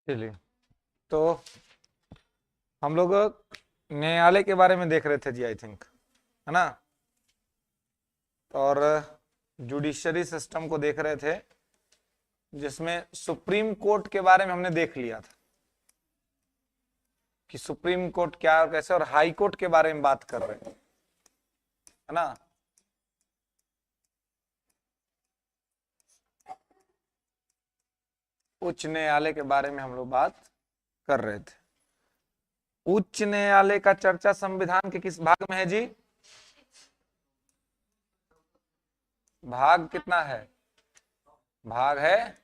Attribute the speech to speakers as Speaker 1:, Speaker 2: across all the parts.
Speaker 1: चलिए, तो हम लोग न्यायालय के बारे में देख रहे थे जी, आई थिंक, है ना। और जुडिशरी सिस्टम को देख रहे थे, जिसमें सुप्रीम कोर्ट के बारे में हमने देख लिया था कि सुप्रीम कोर्ट क्या और कैसे, और हाई कोर्ट के बारे में बात कर रहे हैं, है ना। उच्च न्यायालय के बारे में हम लोग बात कर रहे थे। उच्च न्यायालय का चर्चा संविधान के किस भाग में है जी? भाग कितना है? भाग है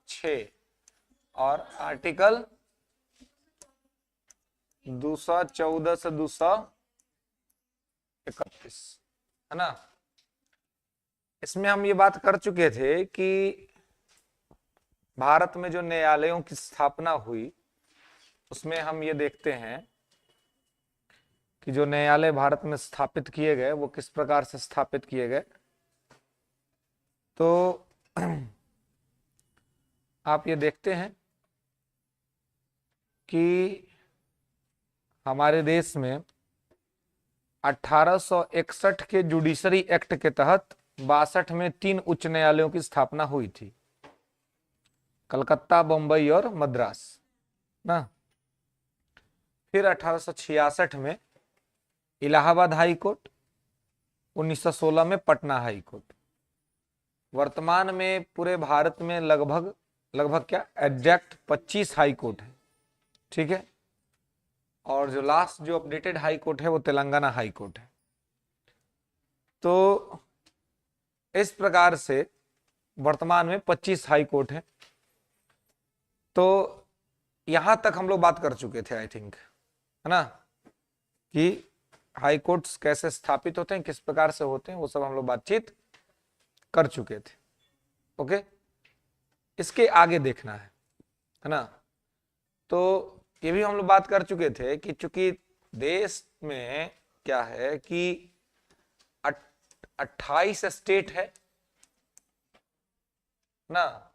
Speaker 1: 6 और आर्टिकल 214 से 231, है ना। इसमें हम ये बात कर चुके थे कि भारत में जो न्यायालयों की स्थापना हुई, उसमें हम ये देखते हैं कि जो न्यायालय भारत में स्थापित किए गए वो किस प्रकार से स्थापित किए गए। तो आप ये देखते हैं कि हमारे देश में 1861 के जुडिशरी एक्ट के तहत 62 में 3 उच्च न्यायालयों की स्थापना हुई थी, कलकत्ता, बंबई और मद्रास ना। फिर 1866 में इलाहाबाद हाई कोर्ट, 1916 में पटना हाई कोर्ट। वर्तमान में पूरे भारत में लगभग लगभग क्या एग्जैक्ट 25 हाई कोर्ट है, ठीक है। और जो लास्ट जो अपडेटेड हाई कोर्ट है वो तेलंगाना हाई कोर्ट है। तो इस प्रकार से वर्तमान में 25 हाई कोर्ट है। तो यहां तक हम लोग बात कर चुके थे, आई थिंक, है ना, कि हाई कोर्ट्स कैसे स्थापित होते हैं, किस प्रकार से होते हैं, वो सब हम लोग बातचीत कर चुके थे। ओके, इसके आगे देखना है ना। तो ये भी हम लोग बात कर चुके थे कि चूंकि देश में क्या है कि 28 स्टेट है ना,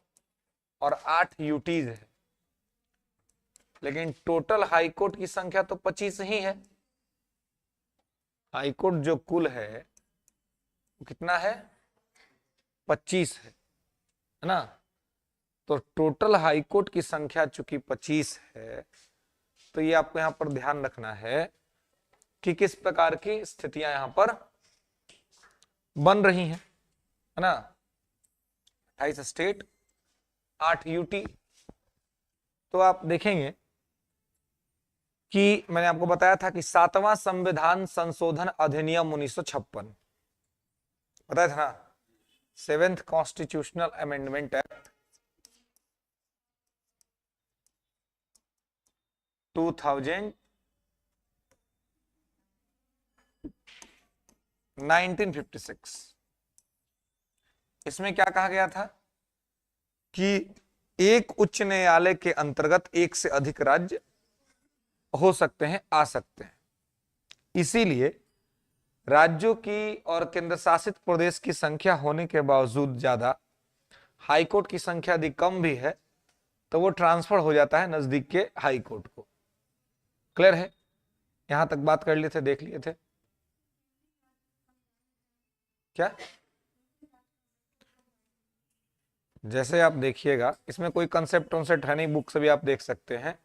Speaker 1: और 8 यूटीज है, लेकिन टोटल हाई कोर्ट की संख्या तो 25 ही है। हाई कोर्ट जो कुल है वो कितना है? 25 है ना। तो टोटल हाई कोर्ट की संख्या चूंकि 25 है, तो ये आपको यहां पर ध्यान रखना है कि किस प्रकार की स्थितियां यहां पर बन रही हैं, है ना। 28 स्टेट, 8 यूटी। तो आप देखेंगे कि मैंने आपको बताया था कि 7वां संविधान संशोधन अधिनियम 1956 बताया था ना, 7th कॉन्स्टिट्यूशनल अमेंडमेंट एक्ट 2000 1956। इसमें क्या कहा गया था कि एक उच्च न्यायालय के अंतर्गत एक से अधिक राज्य हो सकते हैं, आ सकते हैं। इसीलिए राज्यों की और केंद्र शासित प्रदेश की संख्या होने के बावजूद ज्यादा, हाईकोर्ट की संख्या यदि कम भी है तो वो ट्रांसफर हो जाता है नजदीक के हाई कोर्ट को। क्लियर है? यहां तक बात कर लिए थे, देख लिए थे क्या? जैसे आप देखिएगा, इसमें कोई कंसेप्ट कॉन्सेप्ट है नहीं, बुक से भी आप देख सकते हैं।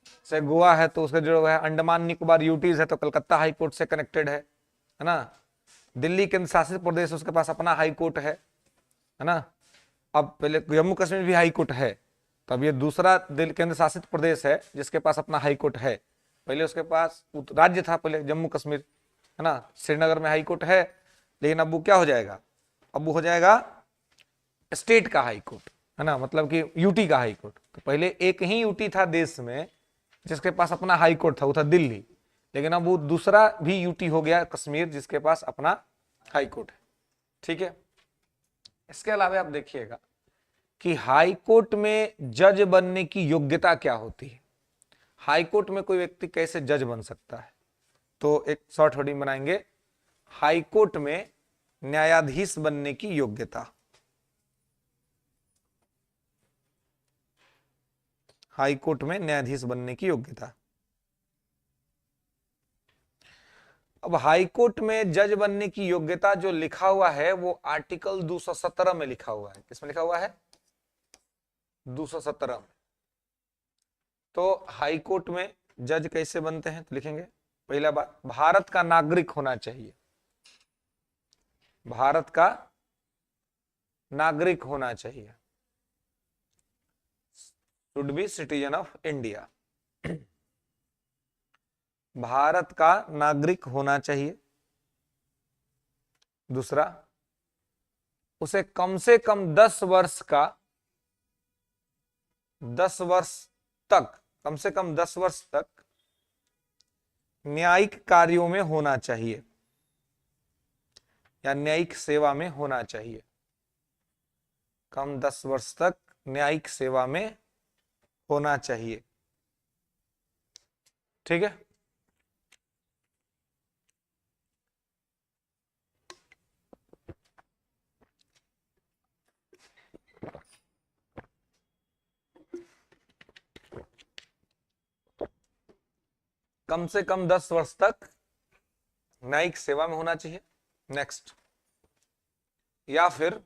Speaker 1: जैसे गोवा है तो उसका जो है अंडमान निकोबार यूटीज है, तो कलकत्ता हाई कोर्ट से कनेक्टेड है ना। दिल्ली केंद्र शासित प्रदेश, उसके पास अपना हाई कोर्ट है ना। अब पहले जम्मू कश्मीर भी हाई कोर्ट है, तो अब ये दूसरा केंद्र शासित प्रदेश है जिसके पास अपना हाई कोर्ट है। पहले उसके पास राज्य था पहले जम्मू कश्मीर, है ना। श्रीनगर में हाई कोर्ट है, लेकिन अब वो क्या हो जाएगा? अब वो हो जाएगा स्टेट का हाई कोर्ट, है ना, मतलब कि यूटी का हाई कोर्ट। तो पहले एक ही यूटी था देश में जिसके पास अपना हाई कोर्ट था, वो था दिल्ली। लेकिन अब वो दूसरा भी यूटी हो गया कश्मीर, जिसके पास अपना हाई कोर्ट है, ठीक है। इसके अलावा आप देखिएगा कि हाई कोर्ट में जज बनने की योग्यता क्या होती है। हाई कोर्ट में कोई व्यक्ति कैसे जज बन सकता है? तो एक शॉर्ट हेडिंग बनाएंगे, हाई कोर्ट में न्यायाधीश बनने की योग्यता। हाई कोर्ट में न्यायाधीश बनने की योग्यता। अब हाई कोर्ट में जज बनने की योग्यता जो लिखा हुआ है वो आर्टिकल 217 में लिखा हुआ है। किसमें लिखा हुआ है? 217 में। तो हाई कोर्ट में जज कैसे बनते हैं तो लिखेंगे, पहला बात, भारत का नागरिक होना चाहिए। भारत का नागरिक होना चाहिए, should be citizen of India. Bharat का नागरिक होना चाहिए। दूसरा, उसे कम से कम 10 वर्ष का 10 वर्ष तक, कम से कम 10 वर्ष तक न्यायिक कार्यों में होना चाहिए या न्यायिक सेवा में होना चाहिए। कम 10 वर्ष तक न्यायिक सेवा में होना चाहिए। ठीक है। कम से कम 10 वर्ष तक न्यायिक सेवा में होना चाहिए। नेक्स्ट, या फिर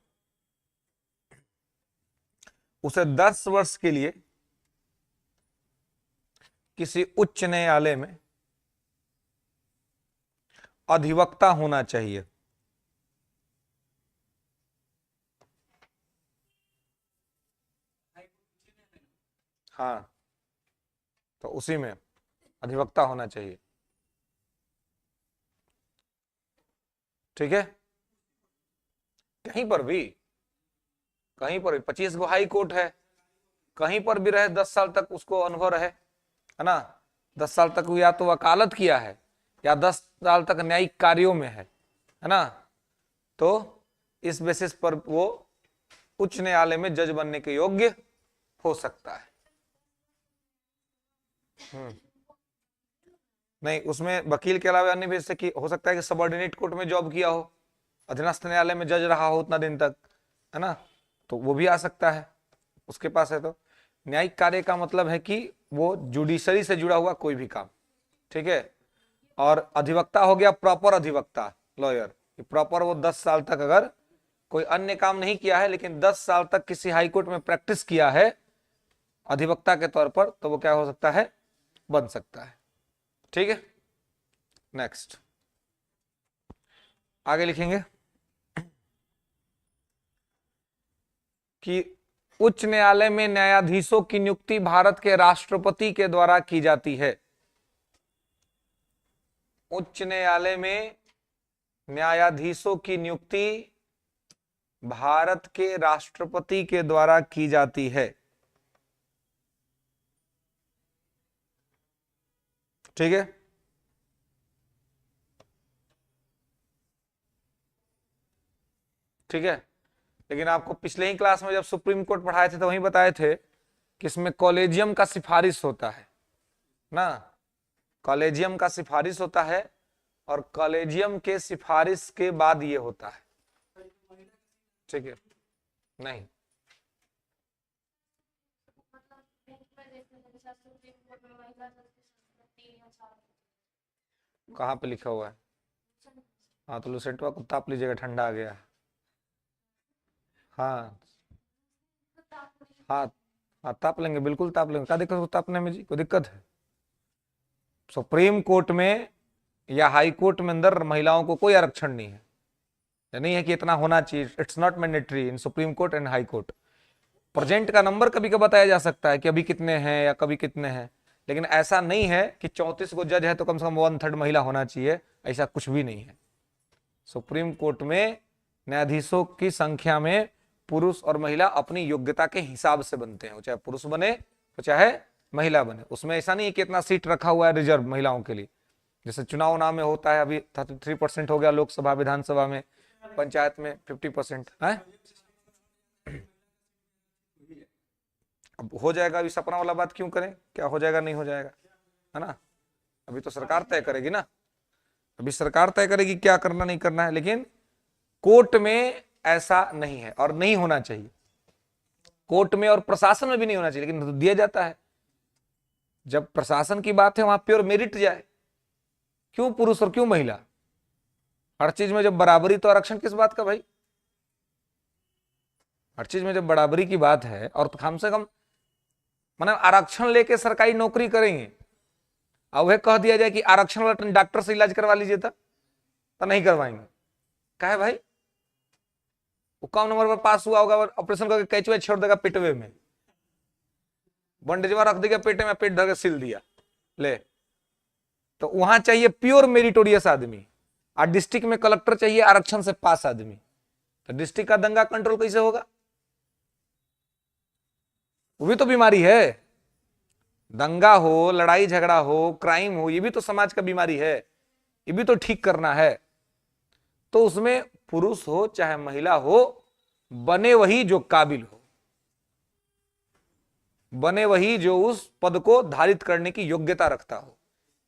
Speaker 1: उसे 10 वर्ष के लिए किसी उच्च न्यायालय में अधिवक्ता होना चाहिए। हाँ, तो उसी में अधिवक्ता होना चाहिए। ठीक है। कहीं पर भी 25 गो हाई कोर्ट है, कहीं पर भी रहे 10 साल तक उसको अनुभव रहे, है ना, 10 साल तक वो या तो वकालत किया है या 10 साल तक न्यायिक कार्यों में है ना, तो इस बेसिस पर वो उच्च न्यायालय में जज बनने के योग्य हो सकता है। नहीं, उसमें वकील के अलावा अन्य भी, जैसे कि हो सकता है कि सबऑर्डिनेट कोर्ट में जॉब किया हो, अधीनस्थ न्यायालय में जज रहा हो उतना दिन तक, है ना, तो वो भी आ सकता है उसके पास है। तो न्यायिक कार्य का मतलब है कि वो जुडिशरी से जुड़ा हुआ कोई भी काम। ठीक है। और अधिवक्ता हो गया प्रॉपर अधिवक्ता, लॉयर, प्रॉपर वो 10 साल तक अगर कोई अन्य काम नहीं किया है लेकिन 10 साल तक किसी हाई कोर्ट में प्रैक्टिस किया है अधिवक्ता के तौर पर, तो वो क्या हो सकता है? बन सकता है। ठीक है। नेक्स्ट, आगे लिखेंगे कि उच्च न्यायालय में न्यायाधीशों की नियुक्ति भारत के राष्ट्रपति के द्वारा की जाती है। उच्च न्यायालय में न्यायाधीशों की नियुक्ति भारत के राष्ट्रपति के द्वारा की जाती है। ठीक है। ठीक है। लेकिन आपको पिछले ही क्लास में जब सुप्रीम कोर्ट पढ़ाए थे तो वहीं बताए थे कि इसमें कॉलेजियम का सिफारिश होता है ना, कॉलेजियम का सिफारिश होता है और कॉलेजियम के सिफारिश के बाद ये होता है। ठीक है। नहीं, कहाँ पे लिखा हुआ है? हाँ, तो लुसेंटवा को ताप लीजिएगा, ठंडा आ गया। हाँ हाँ हाँ, ताप लेंगे, बिल्कुल ताप लेंगे। क्या दिक्कत है तापने में जी? कोई दिक्कत है? सुप्रीम कोर्ट में या हाई कोर्ट में अंदर महिलाओं को कोई आरक्षण नहीं है, नहीं है कि इतना होना चाहिए। It's not mandatory in supreme court and high court. Present का नंबर कभी कभी बताया जा सकता है कि अभी कितने हैं या कभी कितने हैं, लेकिन ऐसा नहीं है कि 34 को जज है तो कम से कम 1/3 महिला होना चाहिए, ऐसा कुछ भी नहीं है। सुप्रीम कोर्ट में न्यायाधीशों की संख्या में पुरुष और महिला अपनी योग्यता के हिसाब से बनते हैं, चाहे पुरुष बने चाहे महिला बने। उसमें ऐसा नहीं है कि इतना सीट रखा हुआ है रिजर्व महिलाओं के लिए, जैसे चुनाव नाम में होता है। अभी 33% हो गया लोकसभा विधानसभा में, पंचायत में 50% है। अब हो जाएगा, अभी सपना वाला बात क्यों करें, क्या हो जाएगा नहीं हो जाएगा, है ना। अभी तो सरकार तय करेगी ना, अभी सरकार तय करेगी क्या करना नहीं करना है, लेकिन कोर्ट में ऐसा नहीं है और नहीं होना चाहिए। कोर्ट में और प्रशासन में भी नहीं होना चाहिए, लेकिन दिया जाता है जब प्रशासन की बात है वहां प्योर मेरिट जाए, क्यों पुरुष और क्यों महिला? हर चीज में जब बराबरी, तो आरक्षण किस बात का भाई? हर चीज में जब बराबरी की बात है, और तो कम से कम मतलब आरक्षण लेके सरकारी नौकरी करेंगे, अब वह कह दिया जाए कि आरक्षण वाला डॉक्टर से इलाज करवा लीजिए, तो नहीं करवाएंगे। कहे भाई वो कम नंबर पर पास हुआ होगा, ऑपरेशन करके कैचुआ छोड़ देगा पेटवे में, बंडेजवा रख देगा पेटे में, पेट धर के सिल दिया ले। तो वहां चाहिए प्योर मेरिटोरियस आदमी, और डिस्ट्रिक्ट में कलेक्टर चाहिए आरक्षण से पास आदमी। तो डिस्ट्रिक्ट का दंगा कंट्रोल कैसे होगा? वो भी तो बीमारी है। दंगा हो, लड़ाई झगड़ा हो, क्राइम हो, ये भी तो समाज का बीमारी है, ये भी तो ठीक करना है। तो उसमें पुरुष हो चाहे महिला हो, बने वही जो काबिल हो, बने वही जो उस पद को धारित करने की योग्यता रखता हो।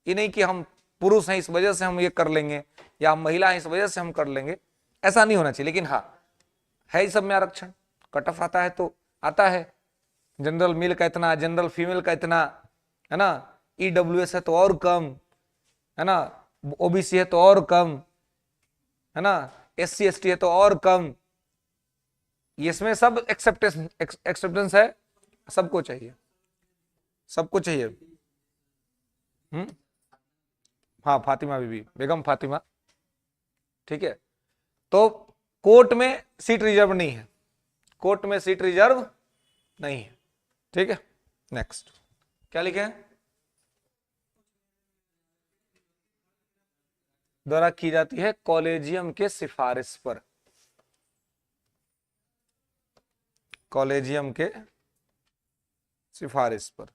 Speaker 1: ये नहीं कि हम पुरुष हैं इस वजह से हम ये कर लेंगे, या हम महिला हैं इस वजह से हम कर लेंगे, ऐसा नहीं होना चाहिए। लेकिन हाँ, है इस सब में आरक्षण, कट ऑफ आता है तो आता है, जनरल मेल का इतना, जनरल फीमेल का इतना, है ना, ईडब्ल्यूएस है तो और कम, है ना, ओबीसी है तो और कम, है ना, एससी एसटी है तो और कम। इसमें सब एक्सेप्टेंस है, सबको चाहिए, सबको चाहिए। हाँ, फातिमा बीबी, बेगम फातिमा, ठीक है। तो कोर्ट में सीट रिजर्व नहीं है, कोर्ट में सीट रिजर्व नहीं है, ठीक है। नेक्स्ट क्या लिखे हैं? द्वारा की जाती है कॉलेजियम के सिफारिश पर, कॉलेजियम के सिफारिश पर,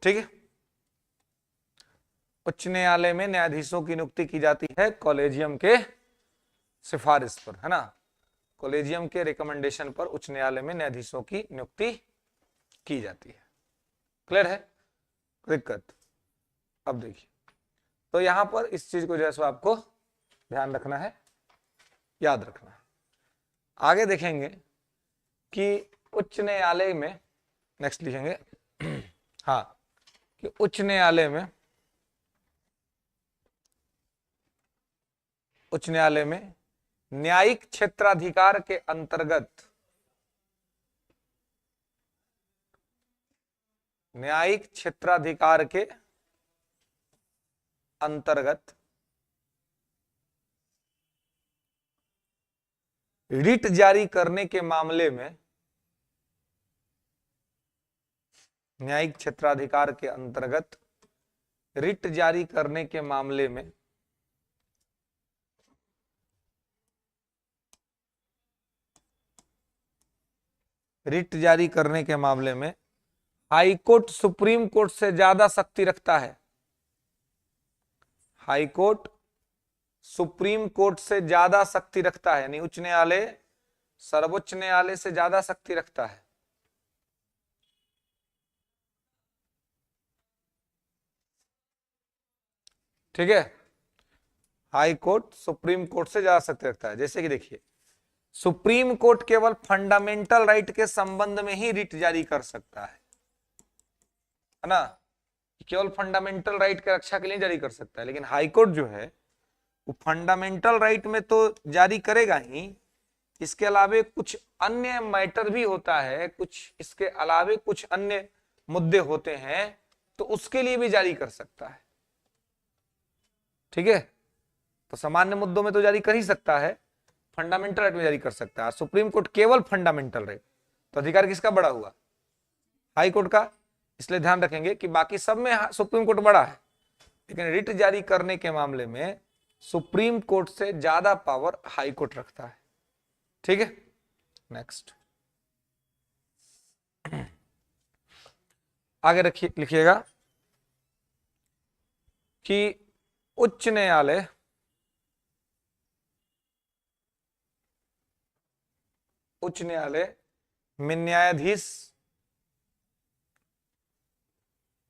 Speaker 1: ठीक है। उच्च न्यायालय में न्यायाधीशों की नियुक्ति की जाती है कॉलेजियम के सिफारिश पर, है ना, कॉलेजियम के रिकमेंडेशन पर उच्च न्यायालय में न्यायाधीशों की नियुक्ति की जाती है। क्लियर है? दिक्कत? अब देखिए, तो यहां पर इस चीज को जैसे आपको ध्यान रखना है, याद रखना है। आगे देखेंगे कि उच्च न्यायालय में, नेक्स्ट लिखेंगे हाँ, कि उच्च न्यायालय में, उच्च न्यायालय में न्यायिक क्षेत्राधिकार के अंतर्गत, न्यायिक क्षेत्राधिकार के अंतर्गत रिट जारी करने के मामले में, न्यायिक क्षेत्राधिकार के अंतर्गत रिट जारी करने के मामले में रिट जारी करने के मामले में हाई कोर्ट सुप्रीम कोर्ट से ज्यादा शक्ति रखता है। हाई कोर्ट सुप्रीम कोर्ट से ज्यादा शक्ति रखता है, यानी उच्च न्यायालय सर्वोच्च न्यायालय से ज्यादा शक्ति रखता है। ठीक है, हाई कोर्ट सुप्रीम कोर्ट से ज्यादा शक्ति रखता है। जैसे कि देखिए, सुप्रीम कोर्ट केवल फंडामेंटल राइट के संबंध में ही रिट जारी कर सकता है ना, केवल फंडामेंटल राइट की रक्षा के लिए जारी कर सकता है। लेकिन हाई कोर्ट जो है वो फंडामेंटल राइट में तो जारी करेगा ही, इसके अलावे कुछ अन्य मैटर भी होता है, कुछ इसके अलावे कुछ अन्य मुद्दे होते हैं, तो उसके लिए भी जारी कर सकता है। ठीक है, तो सामान्य मुद्दों में तो जारी कर ही सकता है, फंडामेंटल राइट में जारी कर सकता है। सुप्रीम कोर्ट केवल फंडामेंटल राइट, तो अधिकार किसका बड़ा हुआ? हाई कोर्ट का। इसलिए ध्यान रखेंगे कि बाकी सब में सुप्रीम कोर्ट बड़ा है, लेकिन रिट जारी करने के मामले में सुप्रीम कोर्ट से ज्यादा पावर हाई कोर्ट रखता है। ठीक है, नेक्स्ट आगे रखिए, लिखिएगा कि उच्च न्यायालय में न्यायाधीश,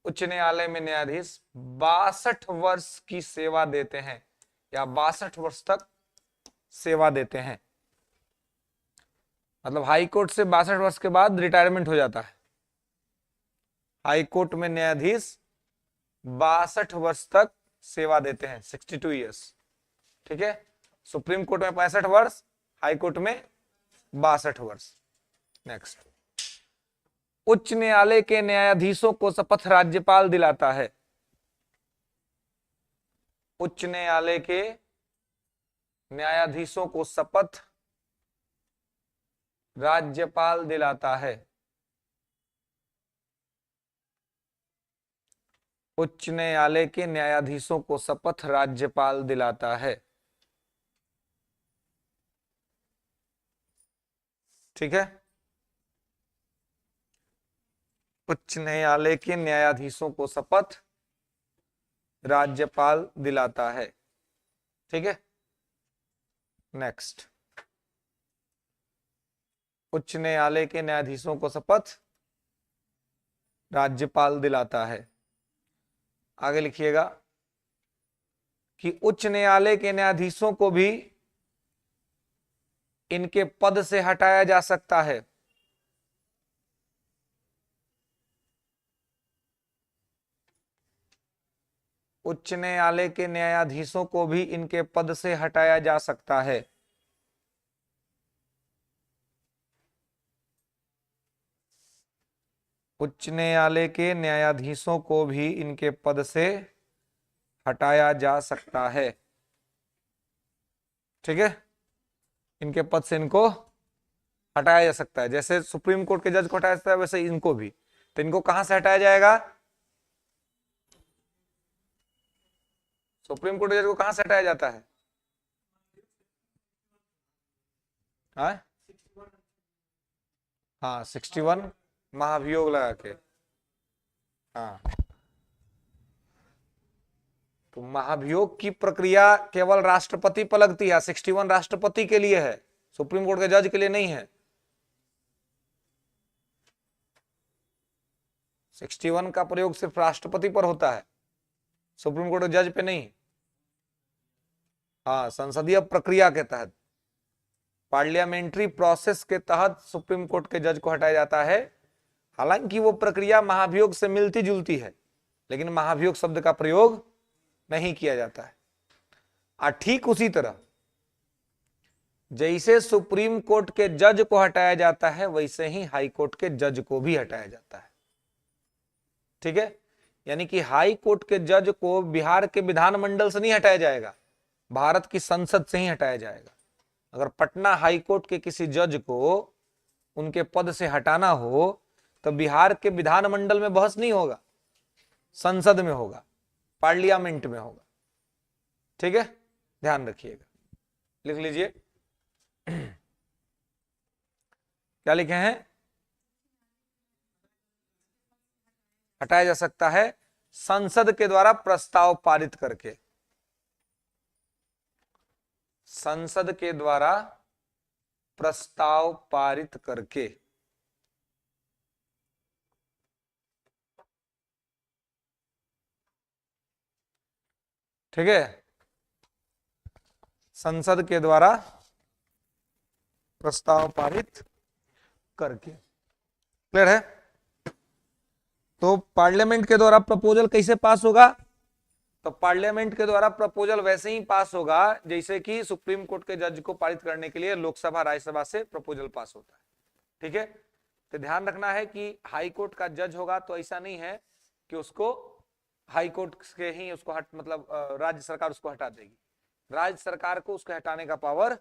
Speaker 1: उच्च न्यायालय में न्यायाधीश 62 वर्ष की सेवा देते हैं, या 62 वर्ष तक सेवा देते हैं। मतलब हाई कोर्ट से 62 वर्ष के बाद रिटायरमेंट हो जाता है, हाई कोर्ट में न्यायाधीश 62 वर्ष तक सेवा देते हैं, 62 ईयर्स। ठीक है, सुप्रीम कोर्ट में 65 वर्ष, हाई कोर्ट में 62 वर्ष। नेक्स्ट, उच्च न्यायालय के न्यायाधीशों को शपथ राज्यपाल दिलाता है। उच्च न्यायालय के न्यायाधीशों को शपथ राज्यपाल दिलाता है। उच्च न्यायालय के न्यायाधीशों को शपथ राज्यपाल दिलाता है। ठीक है, उच्च न्यायालय के न्यायाधीशों को शपथ राज्यपाल दिलाता है। ठीक है, नेक्स्ट, उच्च न्यायालय के न्यायाधीशों को शपथ राज्यपाल दिलाता है। आगे लिखिएगा कि उच्च न्यायालय के न्यायाधीशों को भी इनके पद से हटाया जा सकता है। उच्च न्यायालय के न्यायाधीशों को भी इनके पद से हटाया जा सकता है। उच्च न्यायालय के न्यायाधीशों को भी इनके पद से हटाया जा सकता है। ठीक है, इनके पद से इनको हटाया जा सकता है। जैसे सुप्रीम कोर्ट के जज को हटाया जाता है, वैसे इनको भी। तो इनको कहां से हटाया जाएगा? सुप्रीम कोर्ट के जज को कहां से हटाया जाता है? हाँ, 61 महाभियोग लगा के। हाँ, तो महाभियोग की प्रक्रिया केवल राष्ट्रपति पर लगती है। 61 राष्ट्रपति के लिए है, सुप्रीम कोर्ट के जज के लिए नहीं है। 61 का प्रयोग सिर्फ राष्ट्रपति पर होता है, सुप्रीम कोर्ट के जज पे नहीं। हाँ, संसदीय प्रक्रिया के तहत, पार्लियामेंट्री प्रोसेस के तहत सुप्रीम कोर्ट के जज को हटाया जाता है। हालांकि वो प्रक्रिया महाभियोग से मिलती जुलती है, लेकिन महाभियोग शब्द का प्रयोग नहीं किया जाता है। ठीक उसी तरह जैसे सुप्रीम कोर्ट के जज को हटाया जाता है, वैसे ही हाई कोर्ट के जज को भी हटाया जाता है। ठीक है, यानी कि हाई कोर्ट के जज को बिहार के विधानमंडल से नहीं हटाया जाएगा, भारत की संसद से ही हटाया जाएगा। अगर पटना हाई कोर्ट के किसी जज को उनके पद से हटाना हो तो बिहार के विधानमंडल में बहस नहीं होगा, संसद में होगा, पार्लियामेंट में होगा। ठीक है, ध्यान रखिएगा, लिख लीजिए। क्या लिखे हैं? हटाया जा सकता है संसद के द्वारा प्रस्ताव पारित करके। संसद के द्वारा प्रस्ताव पारित करके। ठीक है, संसद के द्वारा प्रस्ताव पारित करके। क्लियर है? तो पार्लियामेंट के द्वारा प्रपोजल कैसे पास होगा? तो पार्लियामेंट के द्वारा प्रपोजल वैसे ही पास होगा जैसे कि सुप्रीम कोर्ट के जज को पारित करने के लिए लोकसभा राज्यसभा से प्रपोजल पास होता है। ठीक है, तो ध्यान रखना है कि हाई कोर्ट का जज होगा तो ऐसा नहीं है कि उसको हाई कोर्ट के ही उसको मतलब राज्य सरकार उसको हटा देगी। राज्य सरकार को उसको हटाने का पावर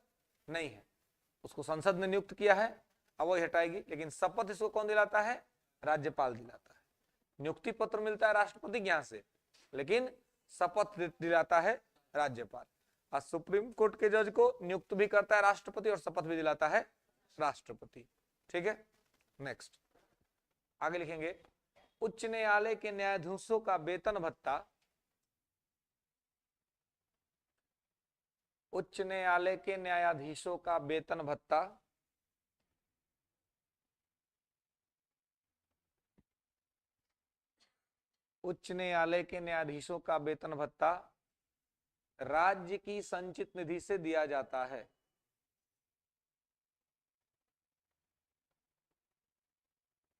Speaker 1: नहीं है, उसको संसद ने नियुक्त किया है, अब वो हटाएगी। लेकिन शपथ इसको कौन दिलाता है? राज्यपाल दिलाता है। नियुक्ति पत्र मिलता है राष्ट्रपति के यहाँ से, लेकिन शपथ दिलाता है राज्यपाल। और सुप्रीम कोर्ट के जज को नियुक्त भी करता है राष्ट्रपति और शपथ भी दिलाता है राष्ट्रपति। ठीक है, नेक्स्ट आगे लिखेंगे, उच्च न्यायालय के न्यायाधीशों का वेतन भत्ता। उच्च न्यायालय के न्यायाधीशों का वेतन भत्ता उच्च न्यायालय के न्यायाधीशों का वेतन भत्ता राज्य की संचित निधि से दिया जाता है।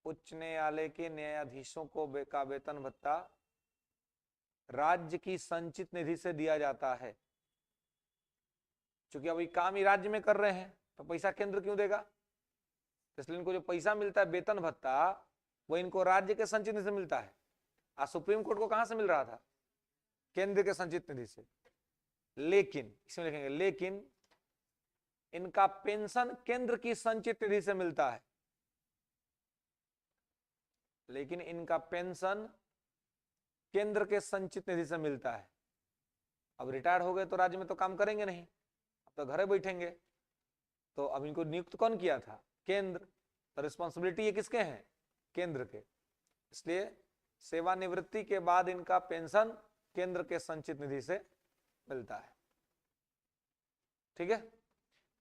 Speaker 1: उच्च न्यायालय के न्यायाधीशों को का वेतन भत्ता राज्य की संचित निधि से दिया जाता है। क्योंकि अभी काम ही राज्य में कर रहे हैं तो पैसा केंद्र क्यों देगा, इसलिए इनको जो पैसा मिलता है वेतन भत्ता वो इनको राज्य के संचित निधि से मिलता है। आज सुप्रीम कोर्ट को कहां से मिल रहा था, केंद्र के संचित निधि से। लेकिन इसमें लिखेंगे लेकिन इनका पेंशन केंद्र की संचित निधि से मिलता है, लेकिन इनका पेंशन केंद्र के संचित निधि से मिलता है। अब रिटायर हो गए तो राज्य में तो काम करेंगे नहीं, अब तो घरे बैठेंगे, तो अब इनको नियुक्त कौन किया था, केंद्र, तो रिस्पॉन्सिबिलिटी ये किसके हैं, केंद्र के। इसलिए सेवानिवृत्ति के बाद इनका पेंशन केंद्र के संचित निधि से मिलता है। ठीक है,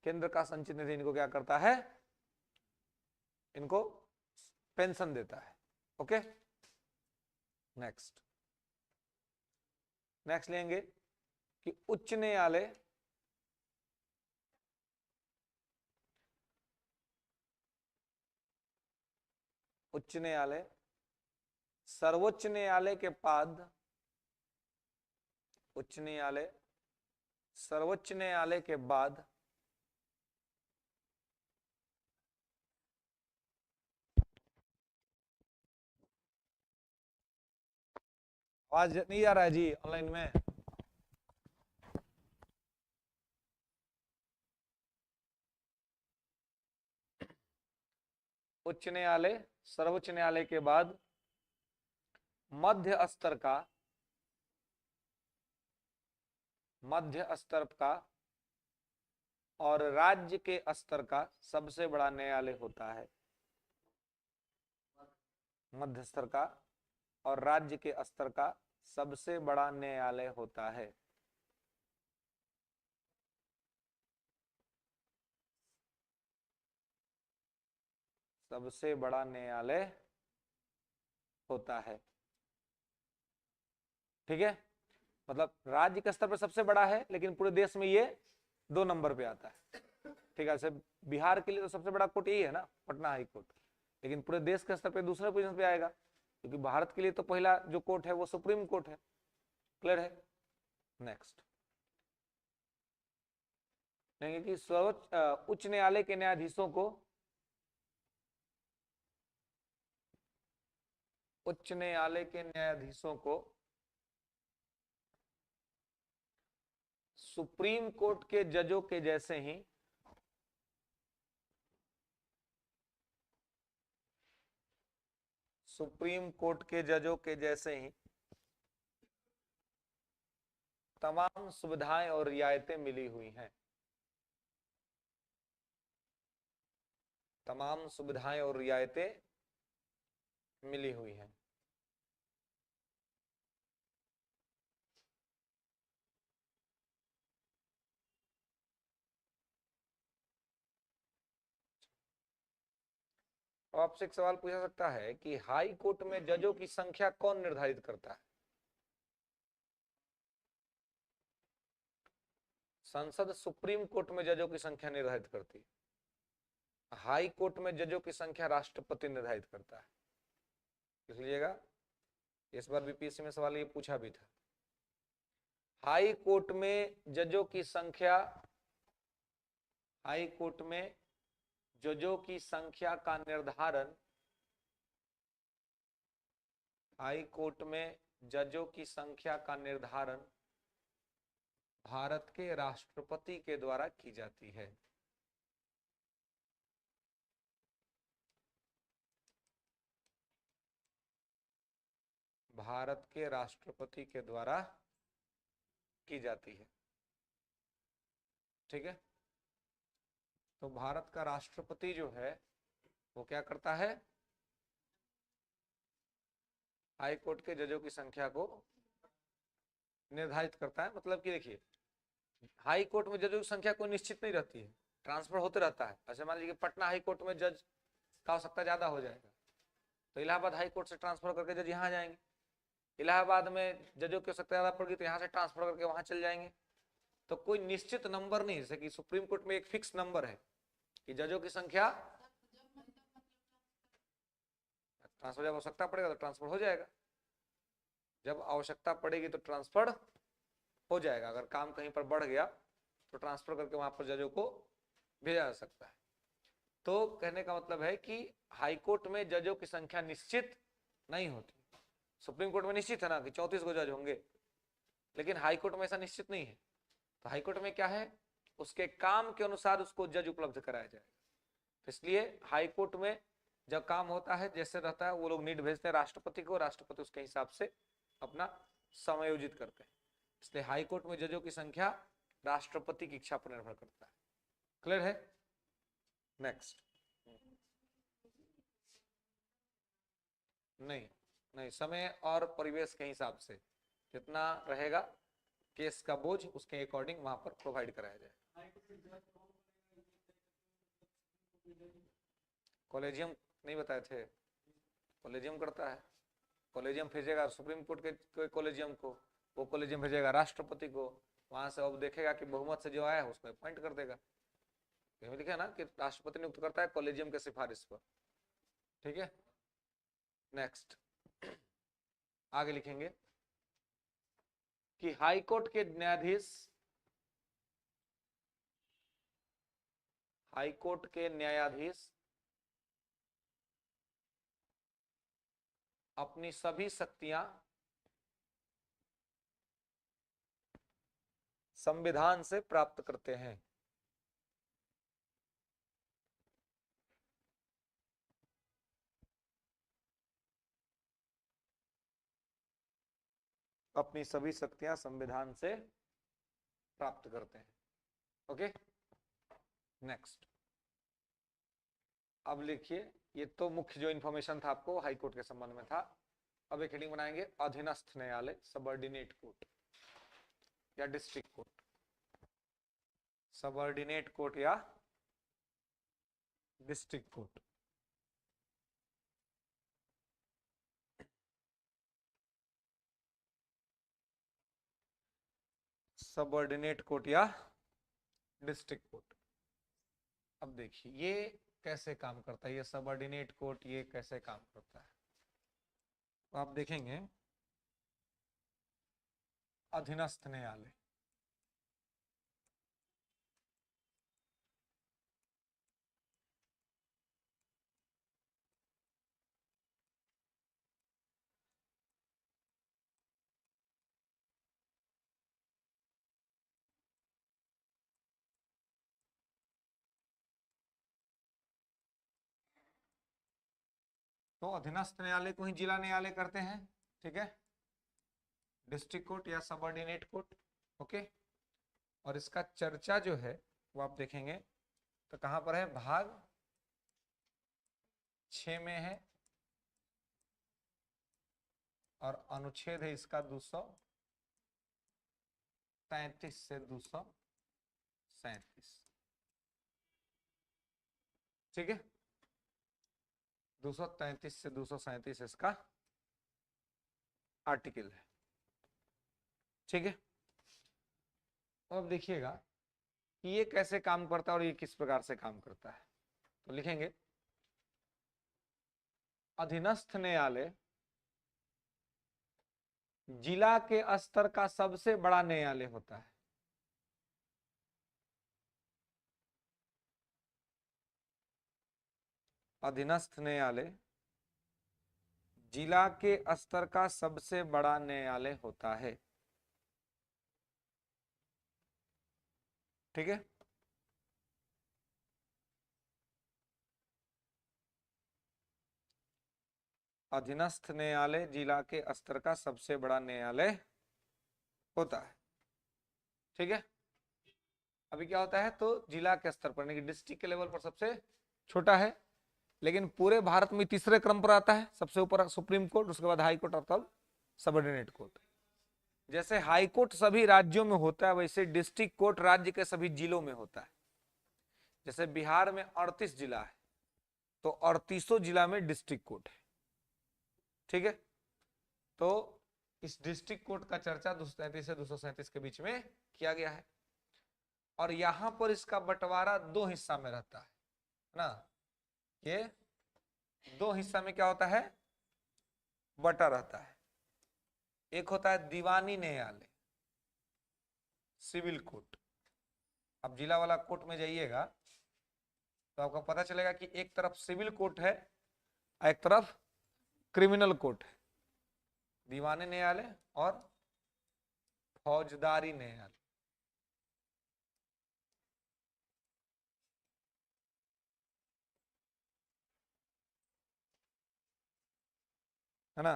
Speaker 1: केंद्र का संचित निधि इनको क्या करता है, इनको पेंशन देता है। ओके, नेक्स्ट लेंगे कि उच्च न्यायालय सर्वोच्च न्यायालय के बाद सर्वोच्च न्यायालय के बाद आवाज नहीं आ रहा है जी ऑनलाइन में। उच्च न्यायालय सर्वोच्च न्यायालय के बाद मध्य स्तर का और राज्य के स्तर का सबसे बड़ा न्यायालय होता है। मध्य स्तर का और राज्य के स्तर का सबसे बड़ा न्यायालय होता है। सबसे बड़ा न्यायालय होता है। ठीक है, मतलब राज्य के स्तर पर सबसे बड़ा है, लेकिन पूरे देश में ये 2 नंबर पे आता है। ठीक है, जैसे बिहार के लिए तो सबसे बड़ा कोर्ट यही है ना, पटना हाई कोर्ट, लेकिन पूरे देश के स्तर पे दूसरे पोजीशन पे आएगा, क्योंकि भारत के लिए तो पहला जो कोर्ट है वो सुप्रीम कोर्ट है। क्लियर है। नेक्स्ट कहेंगे कि सर्वोच्च उच्च न्यायालय के न्यायाधीशों को सुप्रीम कोर्ट के जजों के जैसे ही तमाम सुविधाएं और रियायतें मिली हुई हैं। तमाम सुविधाएं और रियायतें मिली हुई हैं। अब आपसे एक सवाल पूछा सकता है कि हाई कोर्ट में जजों की संख्या कौन निर्धारित करता है। संसद सुप्रीम कोर्ट में जजों की संख्या निर्धारित करती है। हाई कोर्ट में जजों की संख्या राष्ट्रपति निर्धारित करता है। लिख लीजिएगा, इस बार बीपीएससी में सवाल ये पूछा भी था। हाई कोर्ट में जजों की संख्या का निर्धारण भारत के राष्ट्रपति के द्वारा की जाती है। भारत के राष्ट्रपति के द्वारा की जाती है। ठीक है, तो भारत का राष्ट्रपति जो है वो क्या करता है, हाई कोर्ट के जजों की संख्या को निर्धारित करता है। मतलब कि देखिए, हाई कोर्ट में जजों की संख्या कोई निश्चित नहीं रहती है, ट्रांसफर होते रहता है। ऐसे मान लीजिए पटना हाई कोर्ट में जज का आवश्यकता ज्यादा हो जाएगा तो इलाहाबाद हाई कोर्ट से ट्रांसफर करके जज यहाँ जाएंगे। इलाहाबाद में जजों की आवश्यकता ज्यादा पड़ेगी तो यहाँ से ट्रांसफर करके वहां चल जाएंगे। तो कोई निश्चित नंबर नहीं, जैसे कि सुप्रीम कोर्ट में एक फिक्स नंबर है कि जजों की संख्या ट्रांसफर जब आवश्यकता पड़ेगा तो ट्रांसफर हो जाएगा, जब आवश्यकता पड़ेगी तो ट्रांसफर हो जाएगा। अगर काम कहीं पर बढ़ गया तो ट्रांसफर करके वहां पर जजों को भेजा जा सकता है। तो कहने का मतलब है कि हाईकोर्ट में जजों की संख्या निश्चित नहीं होती। सुप्रीम कोर्ट में निश्चित है ना कि 34 को जज होंगे, लेकिन हाईकोर्ट में ऐसा निश्चित नहीं है। तो हाईकोर्ट में क्या है, उसके काम के अनुसार उसको जज उपलब्ध कराया जाएगा। तो इसलिए हाईकोर्ट में जब काम होता है जैसे रहता है, वो लोग नीड भेजते हैं राष्ट्रपति को, राष्ट्रपति उसके हिसाब से अपना समायोजित करते हैं। इसलिए हाईकोर्ट में जजों की संख्या राष्ट्रपति की इच्छा पर निर्भर करता है। क्लियर है? नेक्स्ट। नहीं नहीं, समय और परिवेश के हिसाब से जितना रहेगा केस का बोझ, उसके अकॉर्डिंग वहां पर प्रोवाइड कराया जाए। कॉलेजियम नहीं बताए थे, कॉलेजियम करता है, कॉलेजियम भेजेगा सुप्रीम कोर्ट के कॉलेजियम को, वो कॉलेजियम भेजेगा राष्ट्रपति को, वहां से अब देखेगा कि बहुमत से जो आया है उसको अपॉइंट कर देगा। लिखा ना कि राष्ट्रपति नियुक्त करता है कॉलेजियम के सिफारिश पर। ठीक है, नेक्स्ट आगे लिखेंगे कि हाईकोर्ट के न्यायाधीश, हाईकोर्ट के न्यायाधीश अपनी सभी शक्तियां संविधान से प्राप्त करते हैं। अपनी सभी शक्तियां संविधान से प्राप्त करते हैं। Okay, next. अब लिखिए, ये तो मुख्य जो इन्फॉर्मेशन था आपको हाईकोर्ट के संबंध में था। अब एक हेडिंग बनाएंगे, अधीनस्थ न्यायालय, सबऑर्डिनेट कोर्ट या डिस्ट्रिक्ट कोर्ट। सबऑर्डिनेट कोर्ट या डिस्ट्रिक्ट कोर्ट। सबऑर्डिनेट कोर्ट या डिस्ट्रिक्ट कोर्ट। अब देखिए ये कैसे काम करता है, ये सबऑर्डिनेट कोर्ट ये कैसे काम करता है, तो आप देखेंगे अधीनस्थ न्यायालय, तो अधीनस्थ न्यायालय को ही जिला न्यायालय करते हैं। ठीक है, डिस्ट्रिक्ट कोर्ट या सबऑर्डिनेट कोर्ट। ओके, और इसका चर्चा जो है वो आप देखेंगे तो कहां पर है, भाग 6 में है, और अनुच्छेद है इसका 233 से 237। ठीक है, 233 से 237 इसका आर्टिकल है। ठीक है, अब देखिएगा कि ये कैसे काम करता है और ये किस प्रकार से काम करता है। तो लिखेंगे अधीनस्थ न्यायालय जिला के स्तर का सबसे बड़ा न्यायालय होता है। अधीनस्थ न्यायालय जिला के स्तर का सबसे बड़ा न्यायालय होता है। ठीक है, अधीनस्थ न्यायालय जिला के स्तर का सबसे बड़ा न्यायालय होता है। ठीक है, अभी क्या होता है, तो जिला के स्तर पर, डिस्ट्रिक्ट के लेवल पर सबसे छोटा है, लेकिन पूरे भारत में तीसरे क्रम पर आता है। सबसे ऊपर सुप्रीम कोर्ट, उसके बाद हाई कोर्ट और तब सबऑर्डिनेट कोर्ट। जैसे हाई कोर्ट सभी राज्यों में होता है, वैसे डिस्ट्रिक्ट कोर्ट राज्य के सभी जिलों में होता है। जैसे बिहार में 38 जिला है, तो 38 जिला में डिस्ट्रिक्ट कोर्ट है। ठीक है, तो इस डिस्ट्रिक्ट कोर्ट का चर्चा 233 से 237 के बीच में किया गया है, और यहां पर इसका बंटवारा 2 हिस्सा में रहता है ना। ये 2 हिस्सा में क्या होता है, बटा रहता है। एक होता है दीवानी न्यायालय, सिविल कोर्ट। अब जिला वाला कोर्ट में जाइएगा तो आपको पता चलेगा कि एक तरफ सिविल कोर्ट है, एक तरफ क्रिमिनल कोर्ट है। दीवानी न्यायालय और फौजदारी न्यायालय। है ना?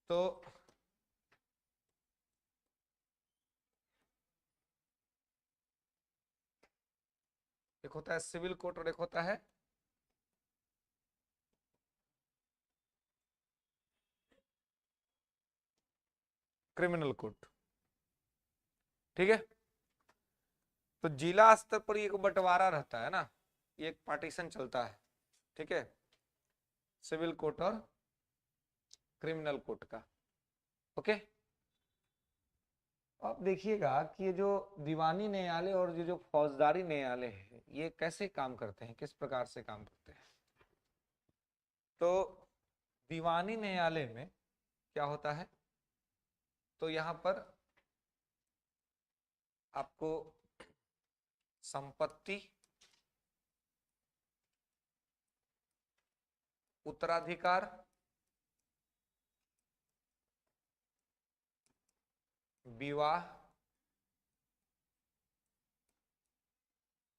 Speaker 1: तो एक होता है सिविल कोर्ट और एक होता है क्रिमिनल कोर्ट। ठीक है? तो जिला स्तर पर एक बंटवारा रहता है ना, ये एक पार्टीशन चलता है। ठीक है? सिविल कोर्ट और क्रिमिनल कोर्ट का। ओके? आप देखिएगा कि ये जो दीवानी न्यायालय और ये जो फौजदारी न्यायालय है, ये कैसे काम करते हैं, किस प्रकार से काम करते हैं। तो दीवानी न्यायालय में क्या होता है, तो यहां पर आपको संपत्ति, उत्तराधिकार, विवाह,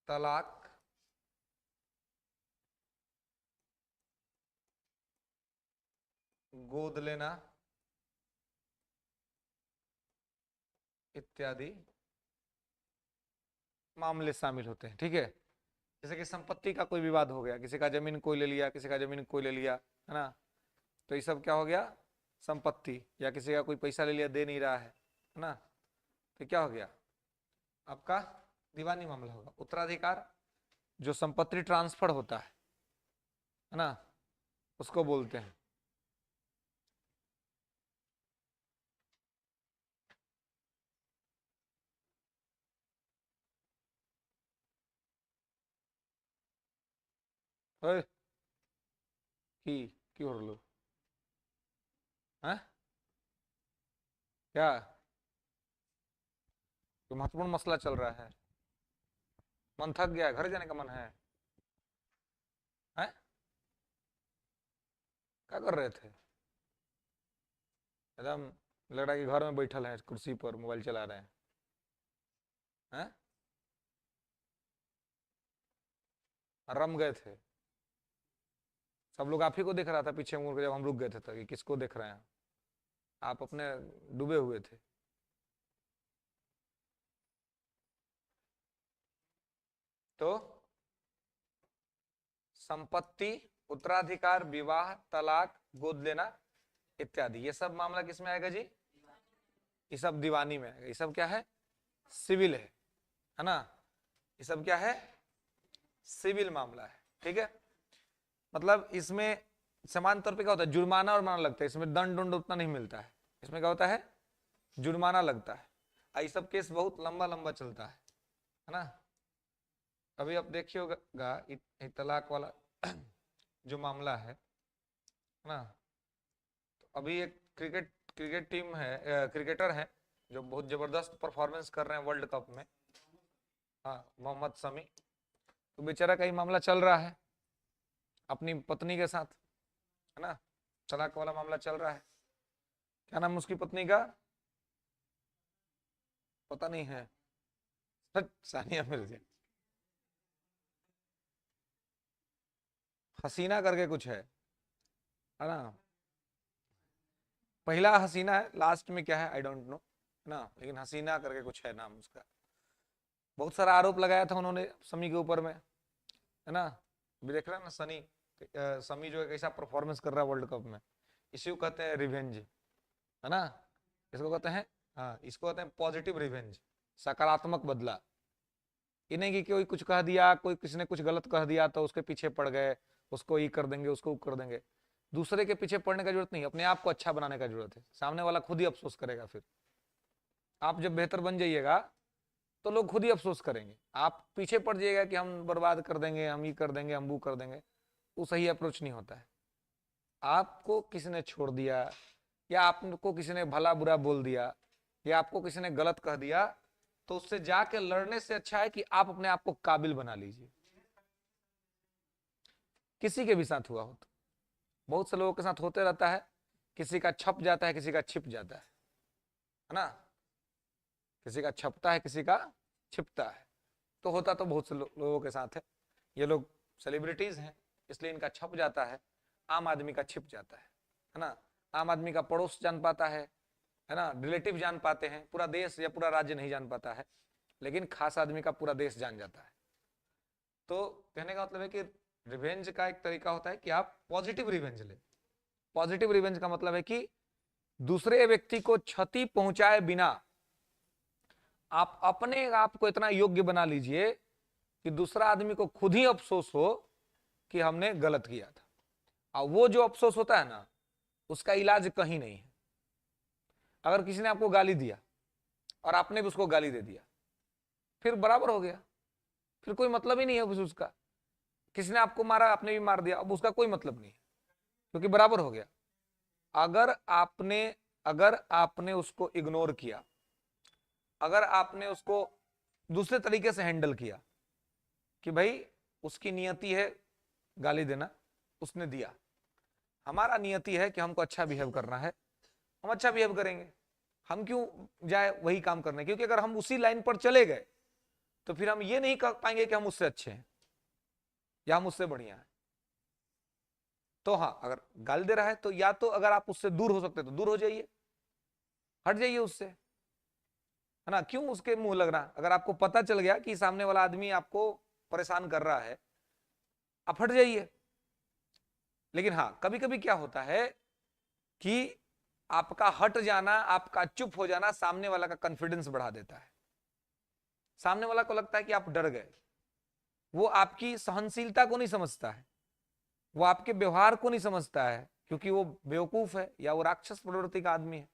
Speaker 1: तलाक, गोद लेना इत्यादि मामले शामिल होते हैं। ठीक है? जैसे कि संपत्ति का कोई विवाद हो गया, किसी का जमीन कोई ले लिया, किसी का जमीन कोई ले लिया, है ना, तो ये सब क्या हो गया, संपत्ति। या किसी का कोई पैसा ले लिया, दे नहीं रहा है ना, तो क्या हो गया, आपका दीवानी मामला होगा। उत्तराधिकार, जो संपत्ति ट्रांसफर होता है ना, उसको बोलते हैं। ओए, की हो लो, हाँ क्या, तो महत्वपूर्ण मसला चल रहा है, मन थक गया, घर जाने का मन है, हैं? क्या कर रहे थे? एकदम लग रहा है कि घर में बैठल है, कुर्सी पर मोबाइल चला रहे हैं? रम गए थे? सब लोग आप ही को देख रहा था पीछे मुड़ के, जब हम रुक गए थे, तो कि किसको देख रहे हैं, आप अपने डूबे हुए थे। तो संपत्ति, उत्तराधिकार, विवाह, तलाक, गोद लेना इत्यादि, ये सब मामला किस में आएगा जी, ये सब दीवानी में आएगा। ये सब क्या है, सिविल है ना, ये सब क्या है, सिविल मामला है। ठीक है? मतलब इसमें समान तौर पे क्या होता है, जुर्माना और माना लगता है, इसमें दंड दंड उतना नहीं मिलता है। इसमें क्या होता है, जुर्माना लगता है। ये सब केस बहुत लंबा लंबा चलता है ना। अभी आप देखिए होगा तलाक वाला जो मामला है ना, तो अभी एक क्रिकेट टीम है, क्रिकेटर है जो बहुत जबरदस्त परफॉर्मेंस कर रहे हैं वर्ल्ड कप में, हाँ, मोहम्मद शमी। तो बेचारा का ही मामला चल रहा है अपनी पत्नी के साथ, है ना, तलाक वाला मामला चल रहा है। क्या नाम उसकी पत्नी का, पता नहीं है, सानिया मिर्जा, हसीना करके कुछ है ना, पहला हसीना है, लास्ट में क्या है आई डोंट नो, है ना, लेकिन हसीना करके कुछ है नाम उसका। बहुत सारा आरोप लगाया था उन्होंने समी के ऊपर में, है ना। अभी देख रहे हैं ना समी जो है कैसा परफॉर्मेंस कर रहा है वर्ल्ड कप में। इसी को कहते हैं रिवेंज, है ना, इसको कहते हैं, हाँ, इसको कहते हैं पॉजिटिव रिवेंज, सकारात्मक बदला। ये नहीं कि कोई कुछ कह दिया, कोई किसी ने कुछ गलत कह दिया तो उसके पीछे पड़ गए, उसको ये कर देंगे, उसको कर देंगे। दूसरे के पीछे पड़ने का जरूरत नहीं, अपने आप को अच्छा बनाने का जरूरत है। सामने वाला खुद ही अफसोस करेगा। फिर आप जब बेहतर बन जाइएगा तो लोग खुद ही अफसोस करेंगे। आप पीछे पड़ जाइएगा कि हम बर्बाद कर देंगे, हम ये कर देंगे, हम वो कर देंगे, वो सही अप्रोच नहीं होता है। आपको किसी ने छोड़ दिया, या आपको किसी ने भला बुरा बोल दिया, या आपको किसी ने गलत कह दिया, तो उससे जाके लड़ने से अच्छा है कि आप अपने आप को काबिल बना लीजिए। किसी के भी साथ हुआ हो तो, बहुत से लोगों के साथ होते रहता है, किसी का छप जाता है, किसी का छिप जाता है ना, किसी का छपता है, किसी का छिपता है। तो होता तो बहुत से लोगों के साथ है। ये लोग सेलिब्रिटीज हैं, इसलिए इनका छप जाता है, आम आदमी का छिप जाता है ना। आम आदमी का पड़ोस जान पाता है ना, रिलेटिव जान पाते हैं, पूरा देश या पूरा राज्य नहीं जान पाता है, लेकिन खास आदमी का पूरा देश जान जाता है। तो कहने का मतलब है कि रिवेंज का एक तरीका होता है कि आप पॉजिटिव रिवेंज ले। पॉजिटिव रिवेंज का मतलब है कि दूसरे व्यक्ति को क्षति पहुंचाए बिना आप अपने आप को इतना योग्य बना लीजिए कि दूसरा आदमी को खुद ही अफसोस हो कि हमने गलत किया था। और वो जो अफसोस होता है ना, उसका इलाज कहीं नहीं है। अगर किसी ने आपको गाली दिया और आपने भी उसको गाली दे दिया, फिर बराबर हो गया, फिर कोई मतलब ही नहीं है उसका। किसी ने आपको मारा, आपने भी मार दिया, अब उसका कोई मतलब नहीं है, क्योंकि बराबर हो गया। अगर आपने उसको इग्नोर किया, अगर आपने उसको दूसरे तरीके से हैंडल किया कि भाई उसकी नियति है गाली देना, उसने दिया, हमारा नियति है कि हमको अच्छा बिहेव करना है, हम अच्छा बिहेव करेंगे। हम क्यों जाए वही काम करने, क्योंकि अगर हम उसी लाइन पर चले गए तो फिर हम ये नहीं कह पाएंगे कि हम उससे अच्छे हैं या हम उससे बढ़िया हैं। तो हाँ, अगर गाली दे रहा है तो या तो अगर आप उससे दूर हो सकते तो दूर हो जाइए, हट जाइए उससे, है ना। क्यों उसके मुंह लगना। अगर आपको पता चल गया कि सामने वाला आदमी आपको परेशान कर रहा है, आप हट जाइए। लेकिन हाँ, कभी कभी क्या होता है कि आपका हट जाना, आपका चुप हो जाना सामने वाला का कॉन्फिडेंस बढ़ा देता है। सामने वाला को लगता है कि आप डर गए। वो आपकी सहनशीलता को नहीं समझता है, वो आपके व्यवहार को नहीं समझता है, क्योंकि वो बेवकूफ है या वो राक्षस प्रवृत्ति का आदमी है।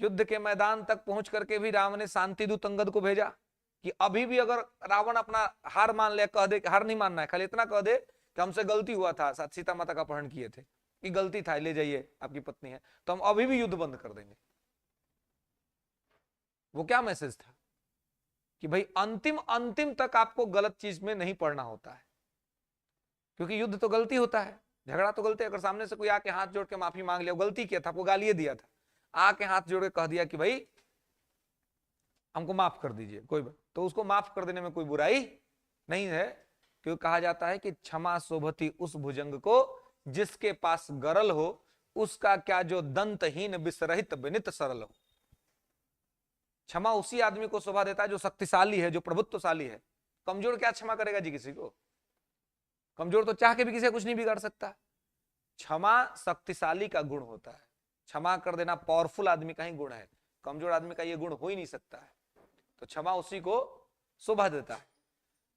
Speaker 1: युद्ध के मैदान तक पहुंच करके भी राम ने शांति दूत अंगद को भेजा कि अभी भी अगर रावण अपना हार मान ले, कह दे, हार नहीं मानना है, खाली इतना कह दे कि हमसे गलती हुआ था, सीता माता का अपहरण किए थे, कि गलती था, ले जाइए, आपकी पत्नी है, तो हम अभी भी युद्ध बंद कर देंगे। वो क्या मैसेज था कि भाई अंतिम अंतिम तक आपको गलत चीज में नहीं पड़ना होता है, क्योंकि युद्ध तो गलती होता है, झगड़ा तो गलती है। अगर सामने से कोई आके हाथ जोड़ के माफी मांग लिया, गलती किया था, आपको गाली दिया था, आके हाथ जोड़ के कह दिया कि भाई हमको माफ कर दीजिए, कोई बात, तो उसको माफ कर देने में कोई बुराई नहीं है। क्योंकि कहा जाता है कि क्षमा शोभती उस भुजंग को जिसके पास गरल हो, उसका क्या जो दंतहीन विसरहित विनित सरल हो। क्षमा उसी आदमी को शोभा देता है जो शक्तिशाली है, जो प्रभुत्वशाली है। कमजोर क्या क्षमा करेगा जी किसी को। कमजोर तो चाह के भी किसी का कुछ नहीं बिगाड़ सकता। क्षमा शक्तिशाली का गुण होता है, क्षमा कर देना पावरफुल आदमी का ही गुण है, कमजोर आदमी का यह गुण हो ही नहीं सकता है। तो क्षमा उसी को शोभा देता है।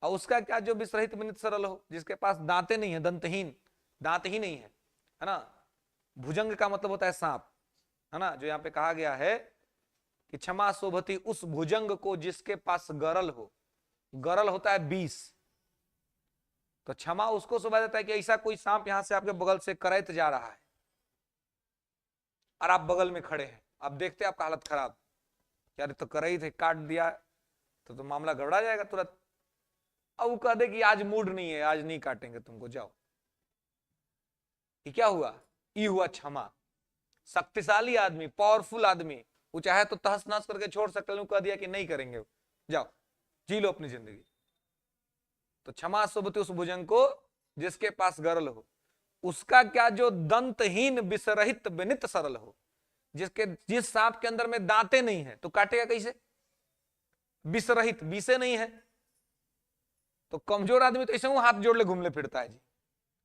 Speaker 1: और उसका क्या जो विसरहित विनित सरल हो, जिसके पास दांतें नहीं है, दंतहीन, दांत ही नहीं है ना। भुजंग का मतलब होता है सांप, है ना, जो यहाँ पे कहा गया है कि क्षमा शोभती उस भुजंग को जिसके पास गरल हो। गरल होता है 20। तो क्षमा उसको शोभा देता है कि ऐसा कोई सांप यहां से आपके बगल से करैत जा रहा है और आप बगल में खड़े हैं, आप देखते हैं आपका हालत खराब, यार तो करैत है, काट दिया तो मामला गड़बड़ा जाएगा तुरंत। अब वो कह दे कि आज मूड नहीं है, आज नहीं काटेंगे तुमको, जाओ। ये क्या हुआ, ये हुआ क्षमा। शक्तिशाली आदमी, पावरफुल आदमी, वो चाहे तो तहस नहस करके छोड़ सकता है, कह दिया कि नहीं करेंगे, जाओ जी लो अपनी जिंदगी। तो क्षमा शोभती उस भुजंग को जिसके पास गरल हो, उसका क्या जो दंतहीन विसरहित विनित सरल हो। जिस सांप के अंदर में दांतें नहीं है तो काटेगा कैसे। विसरहित, विषे नहीं है तो कमजोर आदमी तो ऐसे हाथ जोड़ ले घूम ले फिरता है जी।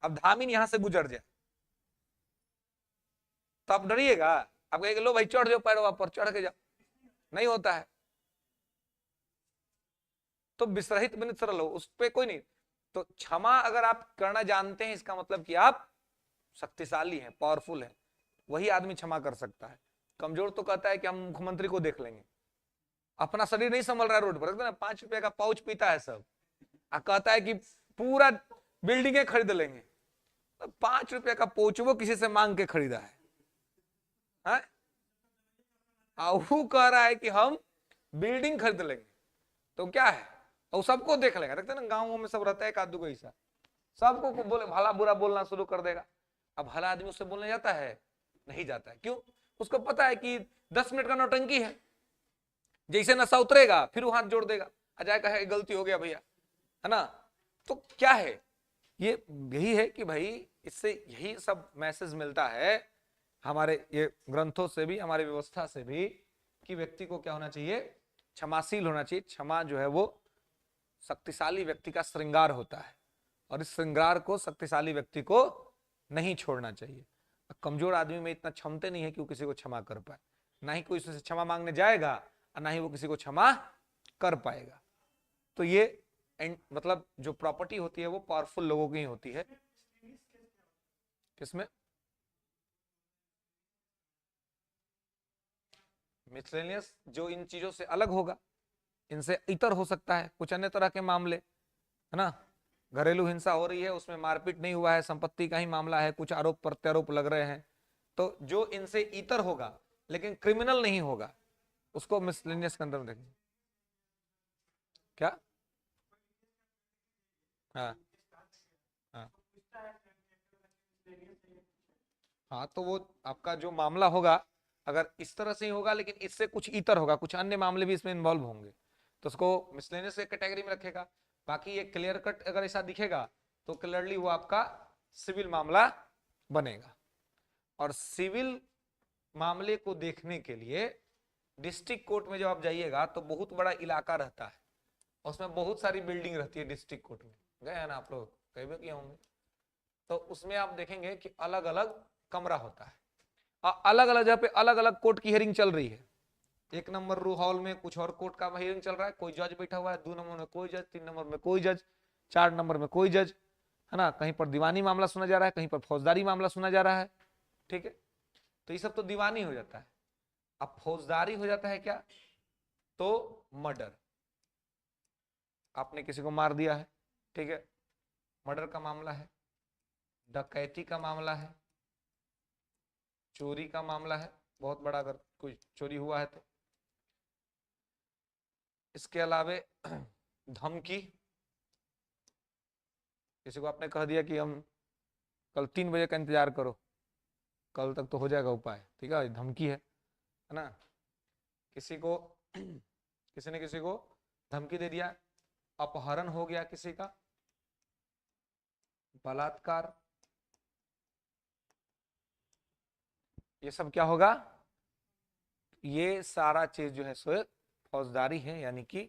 Speaker 1: अब धामिन यहां से गुजर जाए तो आप डरिएगा, आप कहेंगे लो भाई चढ़ जाओ पैरों पर, चढ़ के जाओ, नहीं होता है। तो विसरहित विनित सरल हो, उस पर कोई नहीं। तो क्षमा अगर आप करना जानते हैं, इसका मतलब कि आप शक्तिशाली हैं, पावरफुल हैं, वही आदमी क्षमा कर सकता है। कमजोर तो कहता है कि हम मुख्यमंत्री को देख लेंगे, अपना शरीर नहीं संभल रहा है, रोड पर 5 रुपए का पाउच पीता है सब, कहता है कि पूरा बिल्डिंगें खरीद लेंगे, ₹5 का पोचवो किसी से मांग के खरीदा है, वो कह रहा है कि हम बिल्डिंग खरीद लेंगे, तो क्या है, और सबको देख लेगा। देखते ना गाँवों में सब रहता है एक आदमी को ऐसा, सबको बोले भला बुरा बोलना शुरू कर देगा। अब भला आदमी उससे बोलने जाता है, नहीं जाता है। क्यों? उसको पता है कि 10 मिनट का नौटंकी है, जैसे नशा उतरेगा फिर वो हाथ जोड़ देगा, अजय कहे गलती हो गया भैया, है ना। तो क्या है, ये यही है कि भाई इससे यही सब मैसेज मिलता है हमारे ये ग्रंथों से भी, हमारी व्यवस्था से भी, कि व्यक्ति को क्या होना चाहिए, क्षमाशील होना चाहिए। क्षमा जो है वो शक्तिशाली व्यक्ति का श्रृंगार होता है, और इस श्रृंगार को शक्तिशाली व्यक्ति को नहीं छोड़ना चाहिए। कमजोर आदमी में इतना क्षमता नहीं है कि वो किसी को क्षमा कर पाए, ना ही कोई उससे क्षमा मांगने जाएगा और ना ही वो किसी को क्षमा कर पाएगा। तो ये मतलब जो प्रॉपर्टी होती है वो पावरफुल लोगों की ही होती है। किसमें? मिसलेनियस जो इन चीजों से अलग होगा, इनसे इतर हो सकता है, कुछ अन्य तरह के मामले, है ना। घरेलू हिंसा हो रही है, उसमें मारपीट नहीं हुआ है, संपत्ति का ही मामला है, कुछ आरोप प्रत्यारोप लग रहे हैं, तो जो इनसे इतर होगा लेकिन क्रिमिनल नहीं होगा, उसको मिसलेनियस के अंदर देखेंगे। क्या? हाँ हाँ हाँ, तो वो आपका जो मामला होगा अगर इस तरह से ही होगा लेकिन इससे कुछ इतर होगा, कुछ अन्य मामले भी इसमें इन्वॉल्व होंगे, तो उसको मिसलेनियस कैटेगरी में रखेगा। बाकी ये क्लियर कट अगर ऐसा दिखेगा तो क्लियरली वो आपका सिविल मामला बनेगा। और सिविल मामले को देखने के लिए डिस्ट्रिक्ट कोर्ट में जब आप जाइएगा तो बहुत बड़ा इलाका रहता है, उसमें बहुत सारी बिल्डिंग रहती है। डिस्ट्रिक्ट कोर्ट में गए हैं ना आप लोग, कई बार किए होंगे, तो उसमें आप देखेंगे कि अलग अलग कमरा होता है, अलग अलग जगह पे अलग अलग कोर्ट की हियरिंग चल रही है। 1 नंबर रू हॉल में कुछ और कोर्ट का हियरिंग चल रहा है, कोई जज बैठा हुआ है, 2 नंबर में कोई जज, 3 नंबर में कोई जज, 4 नंबर में कोई जज, है ना। कहीं पर दीवानी मामला सुना जा रहा है, कहीं पर फौजदारी मामला सुना जा रहा है, ठीक है। तो ये सब तो दीवानी हो जाता है। अब फौजदारी हो जाता है क्या, तो मर्डर, आपने किसी को मार दिया है, ठीक है, मर्डर का मामला है, डकैती का मामला है, चोरी का मामला है, बहुत बड़ा अगर कोई चोरी हुआ है तो। इसके अलावे धमकी, किसी को आपने कह दिया कि हम कल 3 बजे का इंतजार करो, कल तक तो हो जाएगा उपाय, ठीक है, धमकी है ना। किसी को किसी ने किसी को धमकी दे दिया, अपहरण हो गया किसी का, बलात्कार, ये सब क्या होगा, ये सारा चीज जो है सो फौजदारी है, यानी कि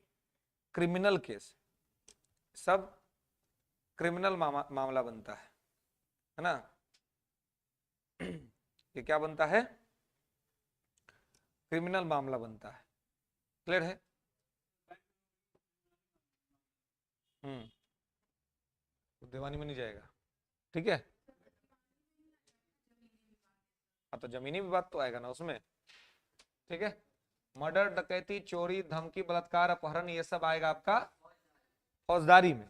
Speaker 1: क्रिमिनल केस, सब क्रिमिनल मामला बनता है ना। ये क्या बनता है, क्रिमिनल मामला बनता है। क्लियर है? तो दीवानी में नहीं जाएगा, ठीक है। हाँ, तो जमीनी विवाद तो आएगा ना उसमें, ठीक है। मर्डर, डकैती, चोरी, धमकी, बलात्कार, अपहरण, ये सब आएगा आपका फौजदारी में।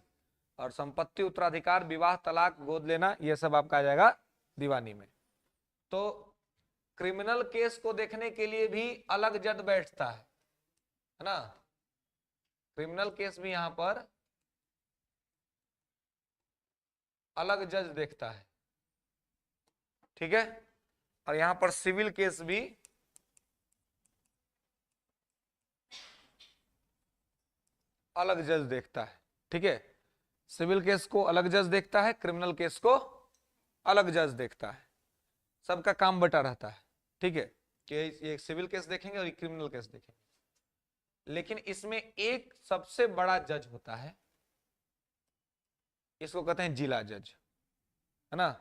Speaker 1: और संपत्ति, उत्तराधिकार, विवाह, तलाक, गोद लेना, ये सब आपका आ जाएगा दीवानी में। तो क्रिमिनल केस को देखने के लिए भी अलग जज बैठता है ना। क्रिमिनल केस भी यहां पर अलग जज देखता है, ठीक है। और यहां पर सिविल केस भी अलग जज देखता है, ठीक है। सिविल केस को अलग जज देखता है, क्रिमिनल केस को अलग जज देखता है, सबका काम बटा रहता है, ठीक है। कि ये सिविल केस देखेंगे और क्रिमिनल केस देखेंगे, लेकिन इसमें एक सबसे बड़ा जज होता है, इसको कहते हैं जिला जज, है ना।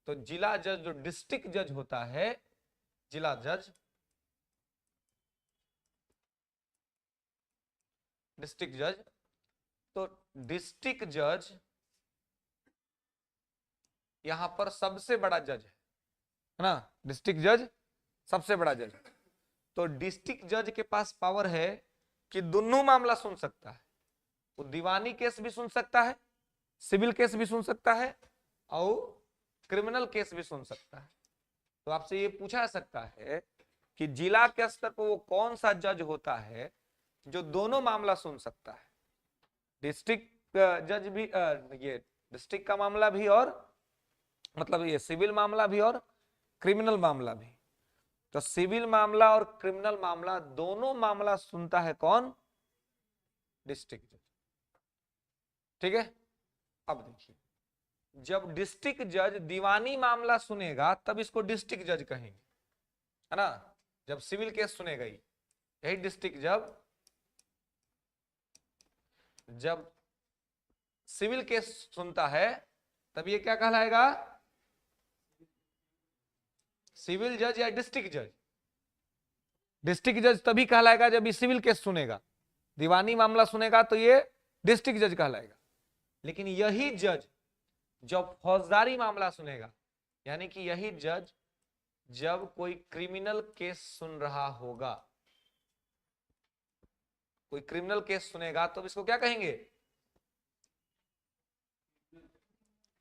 Speaker 1: तो जिला जज जो डिस्ट्रिक्ट जज होता है, जिला जज, डिस्ट्रिक्ट जज, तो डिस्ट्रिक्ट जज यहां पर सबसे बड़ा जज है ना। डिस्ट्रिक्ट जज सबसे बड़ा जज, तो डिस्ट्रिक्ट जज के पास पावर है कि दोनों मामला सुन सकता है, वो दीवानी केस भी सुन सकता है, सिविल केस भी सुन सकता है, और क्रिमिनल केस भी सुन सकता है। तो आपसे ये पूछा जा सकता है कि जिला के स्तर पर वो कौन सा जज होता है जो दोनों मामला सुन सकता है, डिस्ट्रिक्ट जज भी, ये डिस्ट्रिक्ट का मामला भी और मतलब ये सिविल मामला भी और क्रिमिनल मामला भी। तो सिविल मामला और क्रिमिनल मामला दोनों मामला सुनता है कौन? डिस्ट्रिक्ट जज। ठीक है। अब देखिए, जब डिस्ट्रिक्ट जज दीवानी मामला सुनेगा तब इसको डिस्ट्रिक्ट जज कहेंगे, है ना। जब सिविल केस सुनेगा यही डिस्ट्रिक्ट, जब सिविल केस सुनता है तब ये क्या कहलाएगा? सिविल जज या डिस्ट्रिक्ट जज? डिस्ट्रिक्ट जज तभी कहलाएगा जब ये सिविल केस सुनेगा, दीवानी मामला सुनेगा तो ये डिस्ट्रिक्ट जज कहलाएगा। लेकिन यही जज जब फौजदारी मामला सुनेगा, यानी कि यही जज जब कोई क्रिमिनल केस सुन रहा होगा, कोई क्रिमिनल केस सुनेगा तो इसको क्या कहेंगे?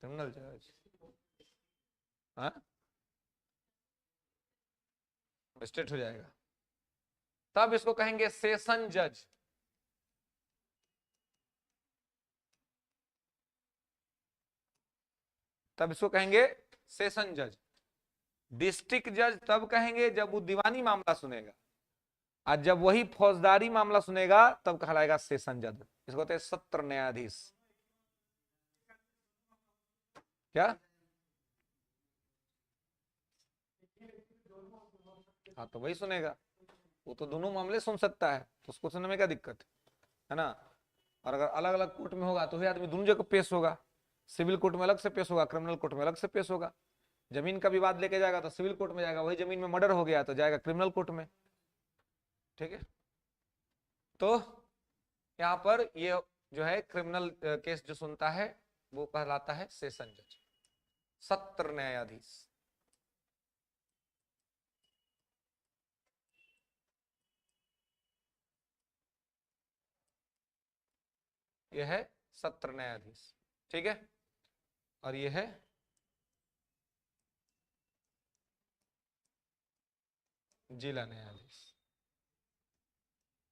Speaker 1: क्रिमिनल जज। हाँ, स्टेट हो जाएगा, तब इसको कहेंगे सेशन जज। तब इसको कहेंगे सेशन जज। डिस्ट्रिक्ट जज तब कहेंगे जब वो दीवानी मामला सुनेगा, और जब वही फौजदारी मामला सुनेगा तब कहलाएगा सेशन जज। इसको कहते हैं सत्र न्यायाधीश। क्या? हाँ, तो वही सुनेगा, वो तो दोनों मामले सुन सकता है, तो उसको सुनने में क्या दिक्कत है ना। और अगर अलग अलग कोर्ट में होगा तो वही आदमी दोनों जगह पेश होगा, सिविल कोर्ट में अलग से पेश होगा, क्रिमिनल कोर्ट में अलग से पेश होगा। जमीन का विवाद लेके जाएगा तो सिविल कोर्ट में जाएगा, वही जमीन में मर्डर हो गया तो जाएगा क्रिमिनल कोर्ट में। ठीक है। तो यहाँ पर ये जो है क्रिमिनल केस जो सुनता है वो कहलाता है सेशन जज, सत्र न्यायाधीश। यह है सत्र न्यायाधीश। ठीक है। और यह है जिला न्यायाधीश।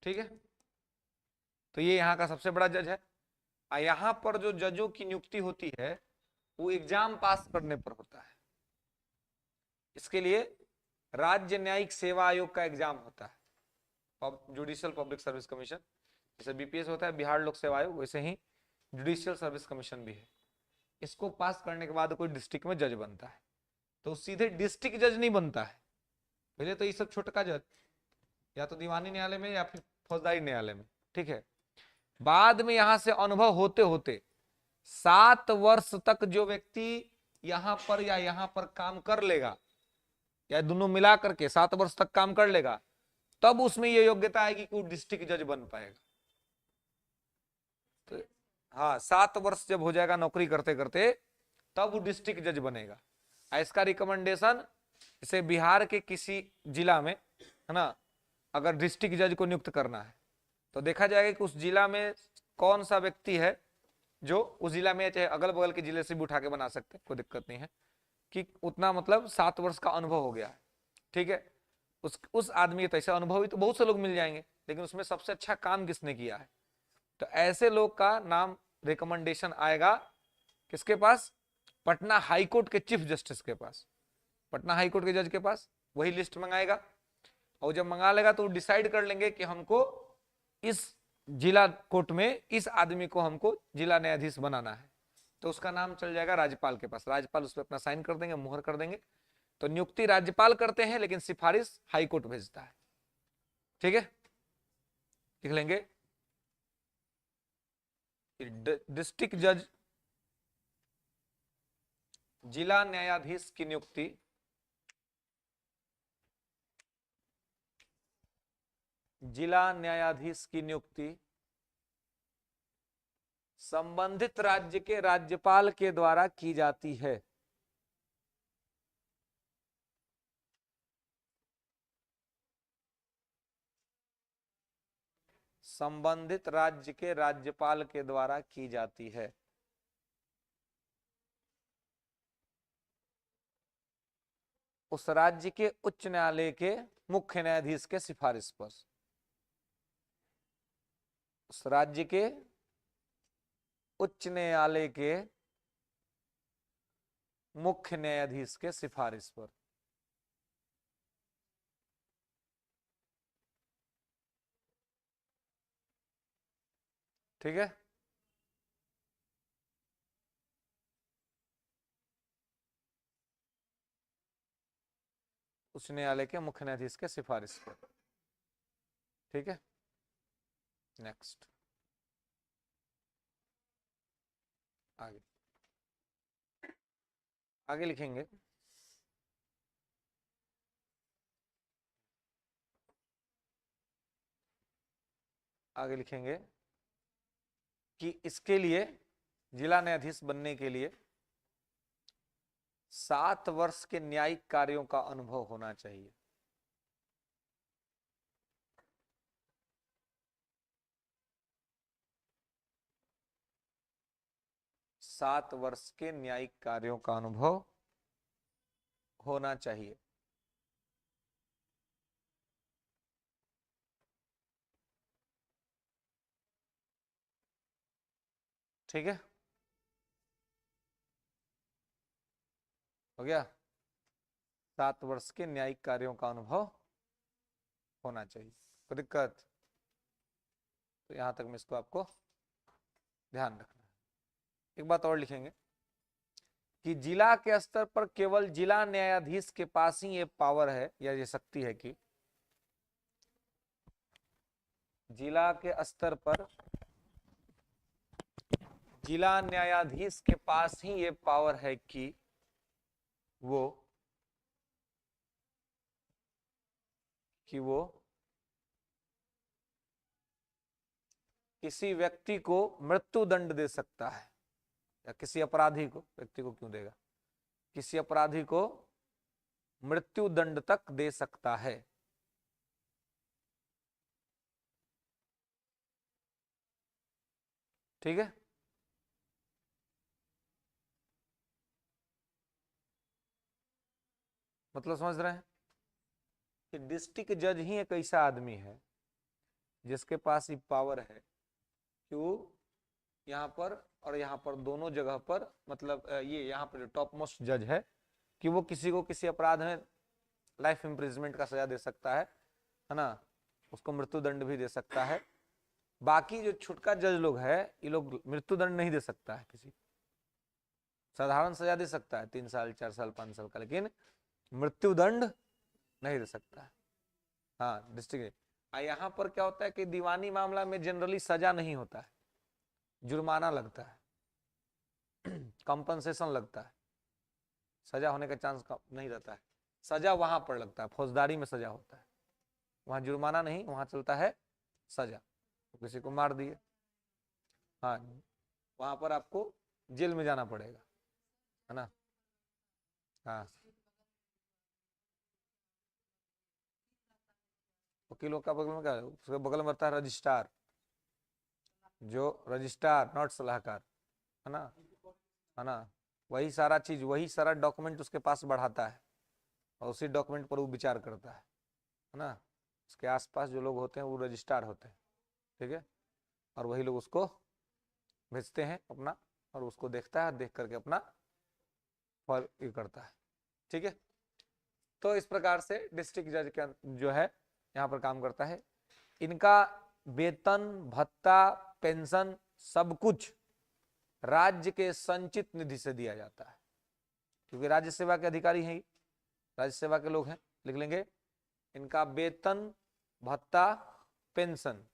Speaker 1: ठीक है। तो ये यहाँ का सबसे बड़ा जज है। यहाँ पर जो जजों की नियुक्ति होती है वो एग्जाम पास करने पर होता है। इसके लिए राज्य न्यायिक सेवा आयोग का एग्जाम होता है, जुडिशियल पब्लिक सर्विस कमीशन। जैसे बीपीएस होता है बिहार लोक सेवा आयोग, वैसे ही जुडिशियल सर्विस कमीशन भी है। इसको पास करने के बाद कोई डिस्ट्रिक्ट में जज बनता है, तो सीधे डिस्ट्रिक्ट जज नहीं बनता है। पहले तो ये सब छोटका जज या तो दीवानी न्यायालय में या फिर फौजदारी न्यायालय में। ठीक है। बाद में यहां से अनुभव होते होते 7 वर्ष तक जो व्यक्ति यहां पर या यहां पर काम कर लेगा, या दोनों मिला करके 7 वर्ष तक काम कर लेगा, तब उसमें यह योग्यता आएगी कि वो डिस्ट्रिक्ट जज बन पाएगा। तो हाँ, 7 वर्ष जब हो जाएगा नौकरी करते करते तब वो डिस्ट्रिक्ट जज बनेगा। इसका रिकमेंडेशन जैसे बिहार के किसी जिला में, है ना, अगर डिस्ट्रिक्ट जज को नियुक्त करना है तो देखा जाएगा कि उस जिला में कौन सा व्यक्ति है जो उस जिला में, चाहे अगल बगल के जिले से भी उठा के बना सकते हैं, कोई दिक्कत नहीं है, कि उतना मतलब 7 वर्ष का अनुभव हो गया है। ठीक है। उस आदमी के, ऐसे अनुभवी तो बहुत से लोग मिल जाएंगे, लेकिन उसमें सबसे अच्छा काम किसने किया है, तो ऐसे लोग का नाम रिकमेंडेशन आएगा किसके पास? पटना हाईकोर्ट के चीफ जस्टिस के पास, पटना हाईकोर्ट के जज के पास। वही लिस्ट मंगाएगा, और जब मंगा लेगा तो वो डिसाइड कर लेंगे कि हमको इस जिला कोर्ट में इस आदमी को हमको जिला न्यायाधीश बनाना है, तो उसका नाम चल जाएगा राज्यपाल के पास। राज्यपाल उस पर अपना साइन कर देंगे, मुहर कर देंगे। तो नियुक्ति राज्यपाल करते हैं, लेकिन सिफारिश हाईकोर्ट भेजता है। ठीक है। लिख लेंगे डिस्ट्रिक्ट जज, जिला न्यायाधीश की नियुक्ति जिला न्यायाधीश की नियुक्ति संबंधित राज्य के राज्यपाल के द्वारा की जाती है। संबंधित राज्य के राज्यपाल के द्वारा की जाती है। उस राज्य के उच्च न्यायालय के मुख्य न्यायाधीश के सिफारिश पर, उस राज्य के उच्च न्यायालय के मुख्य न्यायाधीश के सिफारिश पर। ठीक है, उच्च न्यायालय के मुख्य न्यायाधीश के सिफारिश पर। ठीक है, नेक्स्ट आगे, आगे लिखेंगे आगे लिखेंगे कि इसके लिए जिला न्यायाधीश बनने के लिए 7 वर्ष के न्यायिक कार्यों का अनुभव होना चाहिए। 7 वर्ष के न्यायिक कार्यों का अनुभव होना चाहिए। ठीक है, हो गया। 7 वर्ष के न्यायिक कार्यों का अनुभव होना चाहिए। कोई दिक्कत? तो यहां तक में इसको आपको ध्यान रखना है। एक बात और लिखेंगे कि जिला के स्तर पर केवल जिला न्यायाधीश के पास ही ये पावर है या ये शक्ति है कि जिला के स्तर पर जिला न्यायाधीश के पास ही ये पावर है कि वो किसी व्यक्ति को मृत्यु दंड दे सकता है, या किसी अपराधी को, व्यक्ति को क्यों देगा, किसी अपराधी को मृत्यु दंड तक दे सकता है। ठीक है, मतलब समझ रहे हैं कि डिस्ट्रिक्ट जज ही एक ऐसा आदमी है जिसके पास ये पावर है कि वो यहाँ पर और यहाँ पर दोनों जगह पर, मतलब ये यहाँ पर जो टॉप मोस्ट जज है कि वो किसी को किसी अपराध में लाइफ इम्प्रिजमेंट का सजा दे सकता है ना, उसको मृत्यु दंड भी दे सकता है। बाकी जो छुटका जज लोग है, ये लोग मृत्यु दंड नहीं दे सकता है, किसी साधारण सजा दे सकता है 3 साल 4 साल 5 साल का, लेकिन मृत्यु दंड नहीं दे सकता है। हाँ, डिस्ट्रिक्ट। यहाँ पर क्या होता है कि दीवानी मामला में जनरली सजा नहीं होता है, जुर्माना लगता है, कंपनसेशन लगता है, सजा होने का चांस नहीं रहता है। सजा वहां पर लगता है, फौजदारी में सजा होता है, वहां जुर्माना नहीं, वहां चलता है सजा। तो किसी को मार दिए, हाँ, वहां पर आपको जेल में जाना पड़ेगा, है ना। हाँ, वकीलों का बगल में क्या है? उसके बगल में रहता है रजिस्ट्रार, जो रजिस्ट्रार नॉट सलाहकार, है ना, है ना। वही सारा चीज, वही सारा डॉक्यूमेंट उसके पास बढ़ाता है और उसी डॉक्यूमेंट पर वो विचार करता है ना। उसके आसपास जो लोग होते हैं वो रजिस्ट्रार होते हैं। ठीक है, और वही लोग उसको भेजते हैं अपना, और उसको देखता है, देख करके अपना फॉर ये करता है। ठीक है, तो इस प्रकार से डिस्ट्रिक्ट जज का जो है यहाँ पर काम करता है। इनका वेतन भत्ता पेंशन सब कुछ राज्य के संचित निधि से दिया जाता है, क्योंकि राज्य सेवा के अधिकारी हैं, राज्य सेवा के लोग हैं। लिख लेंगे, इनका वेतन भत्ता पेंशन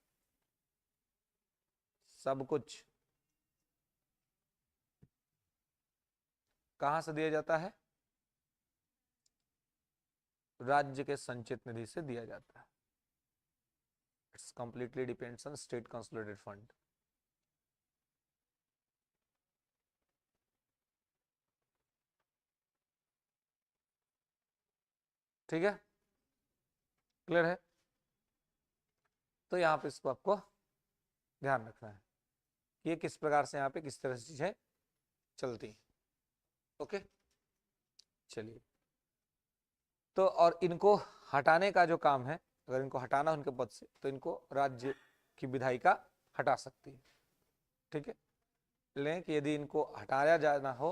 Speaker 1: सब कुछ कहां से दिया जाता है? राज्य के संचित निधि से दिया जाता है। It's completely depends on state consolidated fund. ठीक है, क्लियर है? तो यहाँ पे इसको आपको ध्यान रखना है कि ये किस प्रकार से यहाँ पे किस तरह से चीजें चलती हैं। ओके, चलिए तो और इनको हटाने का जो काम है, अगर इनको हटाना उनके पद से, तो इनको राज्य की विधायिका हटा सकती है। ठीक है, लेकिन कि यदि इनको हटाया जाना हो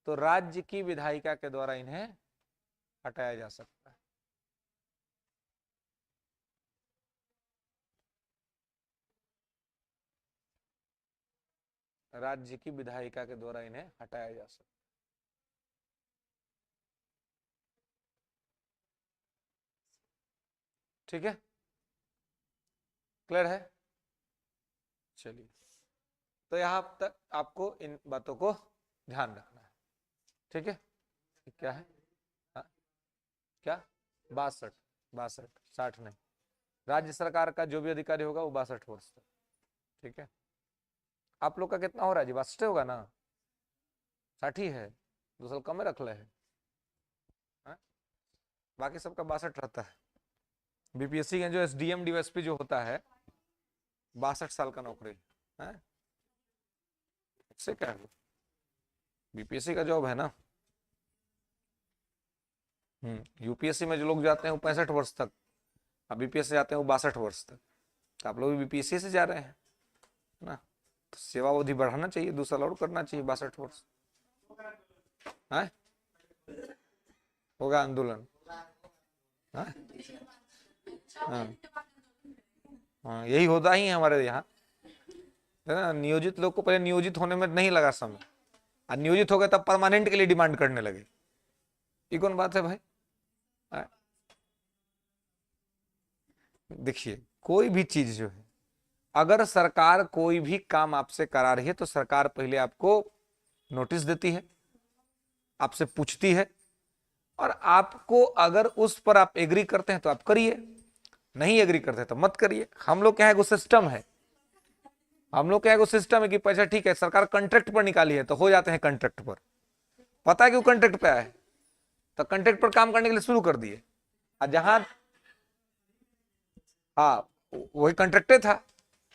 Speaker 1: तो राज्य की विधायिका के द्वारा इन्हें हटाया जा सकता है। राज्य की विधायिका के द्वारा इन्हें हटाया जा सकता है। ठीक है, क्लियर है? चलिए, तो यहां तक आपको इन बातों को ध्यान रखना है। ठीक है, क्या है? हाँ? क्या 62? 62, 60 नहीं। राज्य सरकार का जो भी अधिकारी होगा वो 62 वर्ष तक। ठीक है, आप लोग का कितना हो रहा है जी? 62 होगा ना? 60 ही है, 2 साल कम में रख ले है। बाकी सबका 62 रहता है। बीपीएससी का जो एसडीएम डीएसपी जो होता है 62 साल का नौकरी है। इससे क्या है, बीपीएससी का जॉब है ना। यूपीएससी में जो लोग जाते हैं वो 65 वर्ष तक, अब बीपीएससी जाते हैं वो 62 वर्ष तक। तो आप लोग भी बीपीएससी से जा रहे हैं ना, तो सेवा अवधि बढ़ाना चाहिए, 2 साल और करना चाहिए, 62 वर्ष है। होगा आंदोलन। हाँ हाँ, यही होता ही है हमारे यहाँ, है ना। नियोजित लोग को पहले नियोजित होने में नहीं लगा समय, और नियोजित हो गए तब परमानेंट के लिए डिमांड करने लगे। ये कौन बात है भाई? देखिए, कोई भी चीज जो है, अगर सरकार कोई भी काम आपसे करा रही है तो सरकार पहले आपको नोटिस देती है, आपसे पूछती है, और आपको अगर उस पर आप एग्री करते हैं तो आप करिए, नहीं एग्री करते तो मत करिए। हम लोग क्या है, वो सिस्टम है, हम लोग क्या है, वो सिस्टम है कि पैसा ठीक है सरकार कॉन्ट्रैक्ट पर निकाली है तो हो जाते हैं कॉन्ट्रैक्ट पर। पता है कि वो कॉन्ट्रैक्ट पे आया है तो कॉन्ट्रैक्ट पर काम करने के लिए शुरू कर दिए, और जहां हाँ वही कॉन्ट्रैक्टे था,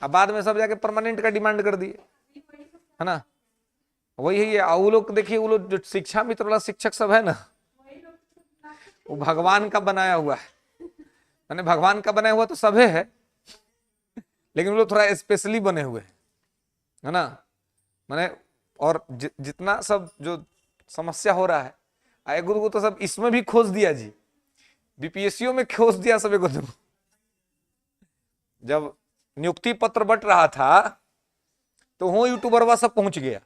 Speaker 1: अब बाद में सब जाके परमानेंट का डिमांड कर दिए, है ना। वही है, वो लोग देखिए, वो लोग जो शिक्षा मित्र वाला शिक्षक सब है ना, वो भगवान का बनाया हुआ है, मैंने भगवान का बनाया हुआ तो सभी है, लेकिन वो लोग थोड़ा स्पेशली बने हुए हैं, है ना। मैंने और जितना सब जो समस्या हो रहा है, आए गुरु को तो सब इसमें भी खोज दिया जी, बीपीएससीओ में खोज दिया सभी को। जब नियुक्ति पत्र बट रहा था तो वो यूट्यूबरवा सब पहुंच गया,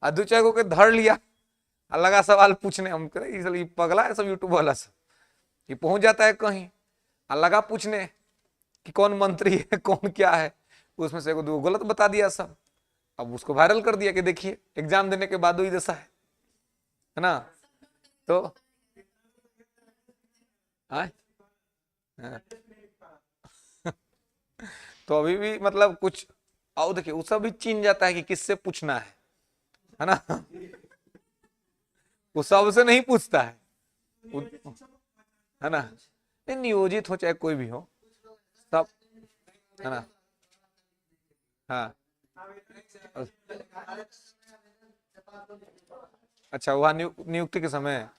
Speaker 1: अधुचय को के धर लिया, लगा सवाल पूछने। हम ये पगला है सब यूट्यूब वाला सब, ये पहुंच जाता है कहीं, लगा पूछने कि कौन मंत्री है कौन क्या है, उसमें से दो गलत बता दिया सब। अब उसको वायरल कर दिया कि देखिए एग्जाम देने के बाद वही दशा है ना। तो तो अभी भी मतलब कुछ आओ, देखिए वो सब भी चीन जाता है कि किससे पूछना है ना। वो सबसे नहीं पूछता है ना, नियोजित हो चाहे कोई भी हो सब, है ना। हाँ, अच्छा वहाँ नियुक्ति के समय,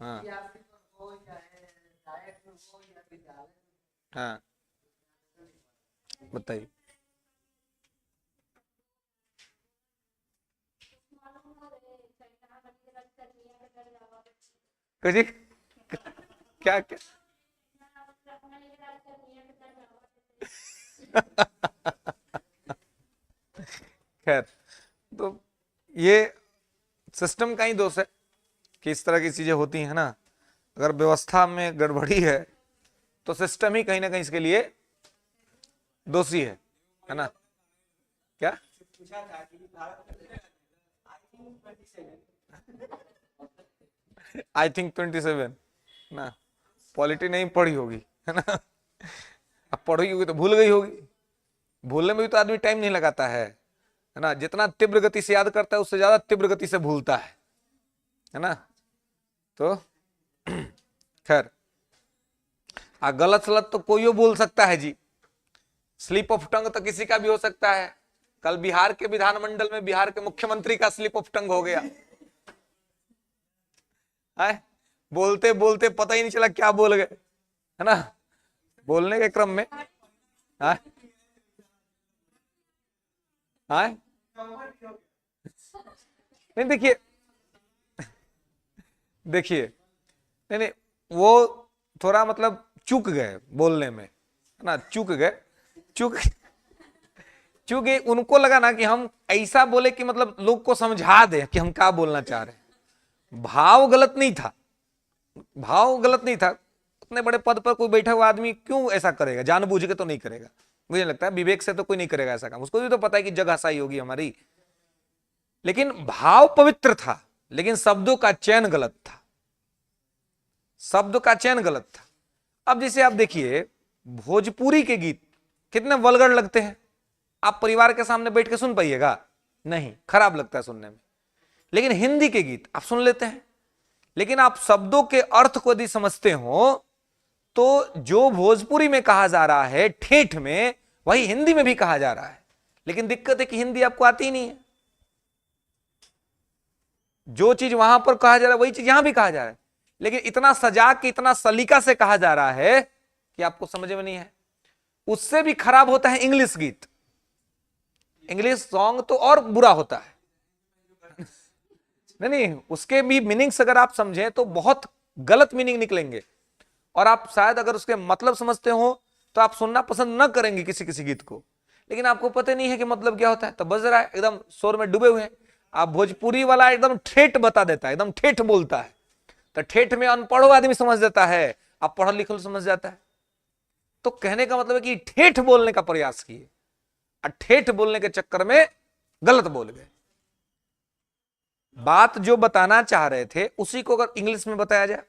Speaker 1: हाँ हाँ बताइए। कहिए क्या क्या? खैर, तो ये सिस्टम का ही दोष है कि इस तरह की चीजें होती हैं ना। अगर व्यवस्था में गड़बड़ी है तो सिस्टम ही कहीं ना कहीं इसके लिए दोषी है ना। क्या आई थिंक 27 ना, पॉलिटी नहीं पढ़ी होगी, है ना। अब पढ़ी होगी तो भूल गई होगी, भूलने में भी तो आदमी टाइम नहीं लगाता है ना। जितना तीव्र गति से याद करता है उससे ज्यादा तीव्र गति से भूलता है ना। तो खैर, गलत सलत तो कोई बोल सकता है जी, स्लिप ऑफ टंग तो किसी का भी हो सकता है। कल बिहार के विधानमंडल में बिहार के मुख्यमंत्री का स्लिप ऑफ टंग हो गया, है, बोलते बोलते पता ही नहीं चला क्या बोल गए, है ना, बोलने के क्रम में। है नहीं, देखिए देखिए, नहीं नहीं, वो थोड़ा मतलब चूक गए बोलने में, है ना, चूक गए, चूक, क्योंकि उनको लगा ना कि हम ऐसा बोले कि मतलब लोग को समझा दे कि हम क्या बोलना चाह रहे हैं। भाव गलत नहीं था, भाव गलत नहीं था। इतने बड़े पद पर कोई बैठा हुआ आदमी क्यों ऐसा करेगा, जानबूझ के तो नहीं करेगा, मुझे लगता है विवेक से तो कोई नहीं करेगा ऐसा काम, उसको भी तो पता है कि जगह सही होगी हमारी। लेकिन भाव पवित्र था, लेकिन शब्दों का चयन गलत था, शब्द का चयन गलत था। अब जैसे आप देखिए भोजपुरी के गीत कितने वल्गर लगते हैं, आप परिवार के सामने बैठ के सुन पाइएगा, नहीं, खराब लगता है सुनने में। लेकिन हिंदी के गीत आप सुन लेते हैं, लेकिन आप शब्दों के अर्थ को यदि समझते हो तो जो भोजपुरी में कहा जा रहा है ठेठ में, वही हिंदी में भी कहा जा रहा है। लेकिन दिक्कत है कि हिंदी आपको आती ही नहीं है, जो चीज वहां पर कहा जा रहा है वही चीज यहां भी कहा जा रहा है, लेकिन इतना सजा के इतना सलीका से कहा जा रहा है कि आपको समझ में नहीं है। उससे भी खराब होता है इंग्लिश गीत, इंग्लिश सॉन्ग तो और बुरा होता है। नहीं नहीं, उसके भी मीनिंग्स अगर आप समझें तो बहुत गलत मीनिंग निकलेंगे, और आप शायद अगर उसके मतलब समझते हो तो आप सुनना पसंद न करेंगे किसी किसी गीत को। लेकिन आपको पता नहीं है कि मतलब क्या होता है, तो बज रहा है एकदम शोर में डूबे हुए हैं। आप भोजपुरी वाला एकदम ठेठ बता देता है, एकदम ठेठ बोलता है, तो ठेठ में अनपढ़ आदमी समझ जाता है, आप पढ़ल लिखल समझ जाता है। तो कहने का मतलब है कि ठेठ बोलने का प्रयास किए, और ठेठ बोलने के चक्कर में गलत बोल गए। बात जो बताना चाह रहे थे उसी को अगर इंग्लिश में बताया जाए,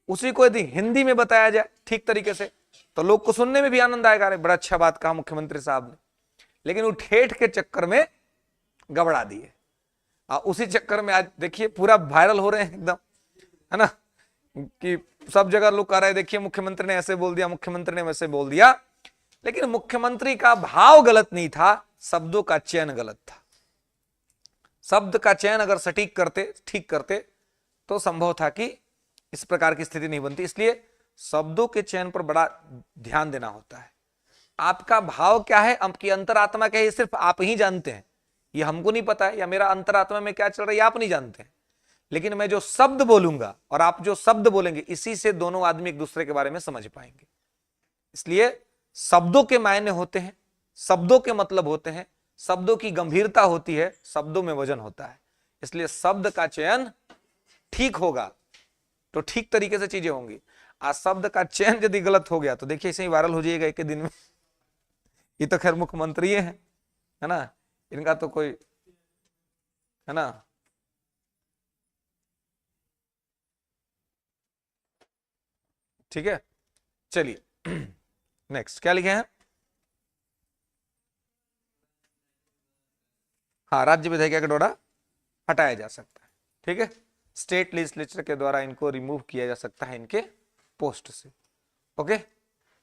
Speaker 1: उसी को यदि हिंदी में बताया जाए ठीक तरीके से, तो लोग को सुनने में भी आनंद आएगा, अरे बड़ा अच्छा बात कहा मुख्यमंत्री साहब ने। लेकिन वो ठेठ के चक्कर में गबड़ा दिए, उसी चक्कर में आज देखिए पूरा वायरल हो रहे हैं एकदम, है ना, कि सब जगह लोग कह रहे हैं देखिए मुख्यमंत्री ने ऐसे बोल दिया, मुख्यमंत्री ने वैसे बोल दिया। लेकिन मुख्यमंत्री का भाव गलत नहीं था, शब्दों का चयन गलत था। शब्द का चयन अगर सटीक करते, ठीक करते, तो संभव था कि इस प्रकार की स्थिति नहीं बनती। इसलिए शब्दों के चयन पर बड़ा ध्यान देना होता है। आपका भाव क्या है, आपकी अंतरात्मा क्या है, ये सिर्फ आप ही जानते हैं, ये हमको नहीं पता है, या मेरा अंतरात्मा में क्या चल रहा है आप नहीं जानते हैं। लेकिन मैं जो शब्द बोलूंगा और आप जो शब्द बोलेंगे, इसी से दोनों आदमी एक दूसरे के बारे में समझ पाएंगे। इसलिए शब्दों के मायने होते हैं, शब्दों के मतलब होते हैं, शब्दों की गंभीरता होती है, शब्दों में वजन होता है। इसलिए शब्द का चयन ठीक होगा तो ठीक तरीके से चीजें होंगी। आज शब्द का चयन यदि गलत हो गया तो देखिए इसे ही वायरल हो जाएगा एक ही दिन में। ये तो खैर मुख्यमंत्री है ना, इनका तो कोई, है ना। ठीक है, चलिए नेक्स्ट क्या लिखे हैं। हाँ, राज्य विधायिका का दौरा हटाया जा सकता है, ठीक है, स्टेट लेजिस्लेचर के द्वारा इनको रिमूव किया जा सकता है इनके पोस्ट से। Okay,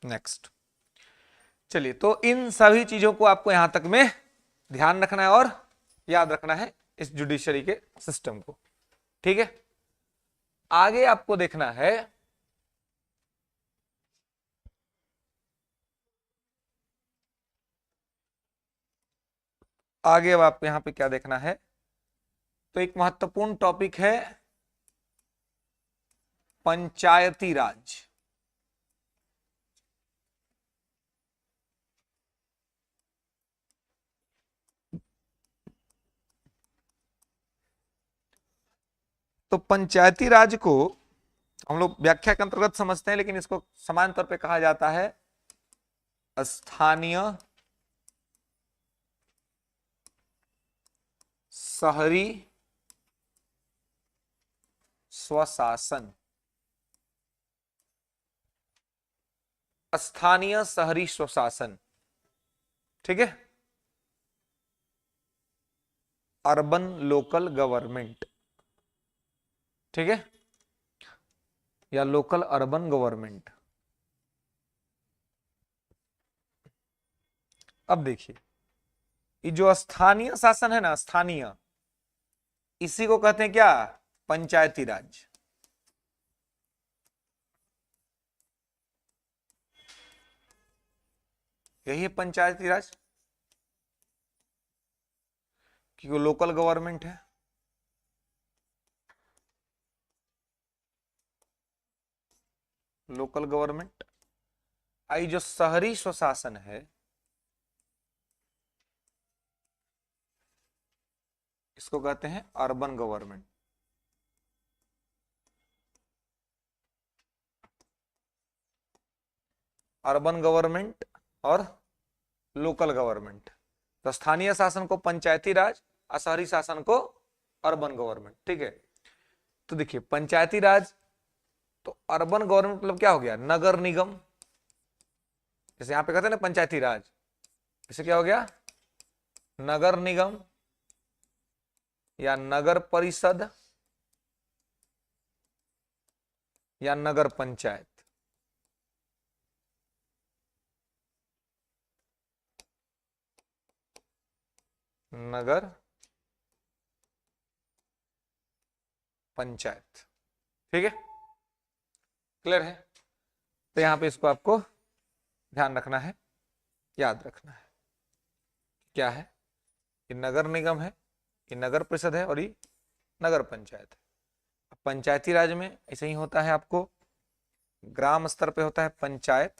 Speaker 1: next. चलिए, तो इन सभी चीजों को आपको यहां तक में ध्यान रखना है और याद रखना है इस जुडिशरी के सिस्टम को, ठीक है। आगे आपको देखना है आगे, अब आपको यहां पे क्या देखना है, तो एक महत्वपूर्ण टॉपिक है पंचायती राज। तो पंचायती राज को हम लोग व्याख्या के अंतर्गत समझते हैं, लेकिन इसको समान तौर पे कहा जाता है स्थानीय शहरी स्वशासन। स्थानीय शहरी स्वशासन, ठीक है, अर्बन लोकल गवर्नमेंट, ठीक है, या लोकल अर्बन गवर्नमेंट। अब देखिए, ये जो स्थानीय शासन है ना, स्थानीय, इसी को कहते हैं क्या, पंचायती राज। यही है पंचायती राज, कि वो लोकल गवर्नमेंट है। Local government. आई जो शहरी स्वशासन है, इसको कहते हैं अर्बन गवर्नमेंट। अर्बन गवर्नमेंट और लोकल गवर्नमेंट। तो स्थानीय शासन को पंचायती राज और शहरी शासन को अर्बन गवर्नमेंट। ठीक है, तो देखिए पंचायती राज, तो अर्बन गवर्नमेंट मतलब क्या हो गया, नगर निगम। जैसे यहां पे कहते हैं ना पंचायती राज, इसे क्या हो गया, नगर निगम या नगर परिषद या नगर पंचायत। नगर पंचायत। ठीक है, क्लियर है। तो यहां पे इसको आपको ध्यान रखना है, याद रखना है। क्या है, ये नगर निगम है, ये नगर परिषद है और ये नगर पंचायत है। पंचायती राज में ऐसे ही होता है, आपको ग्राम स्तर पे होता है पंचायत,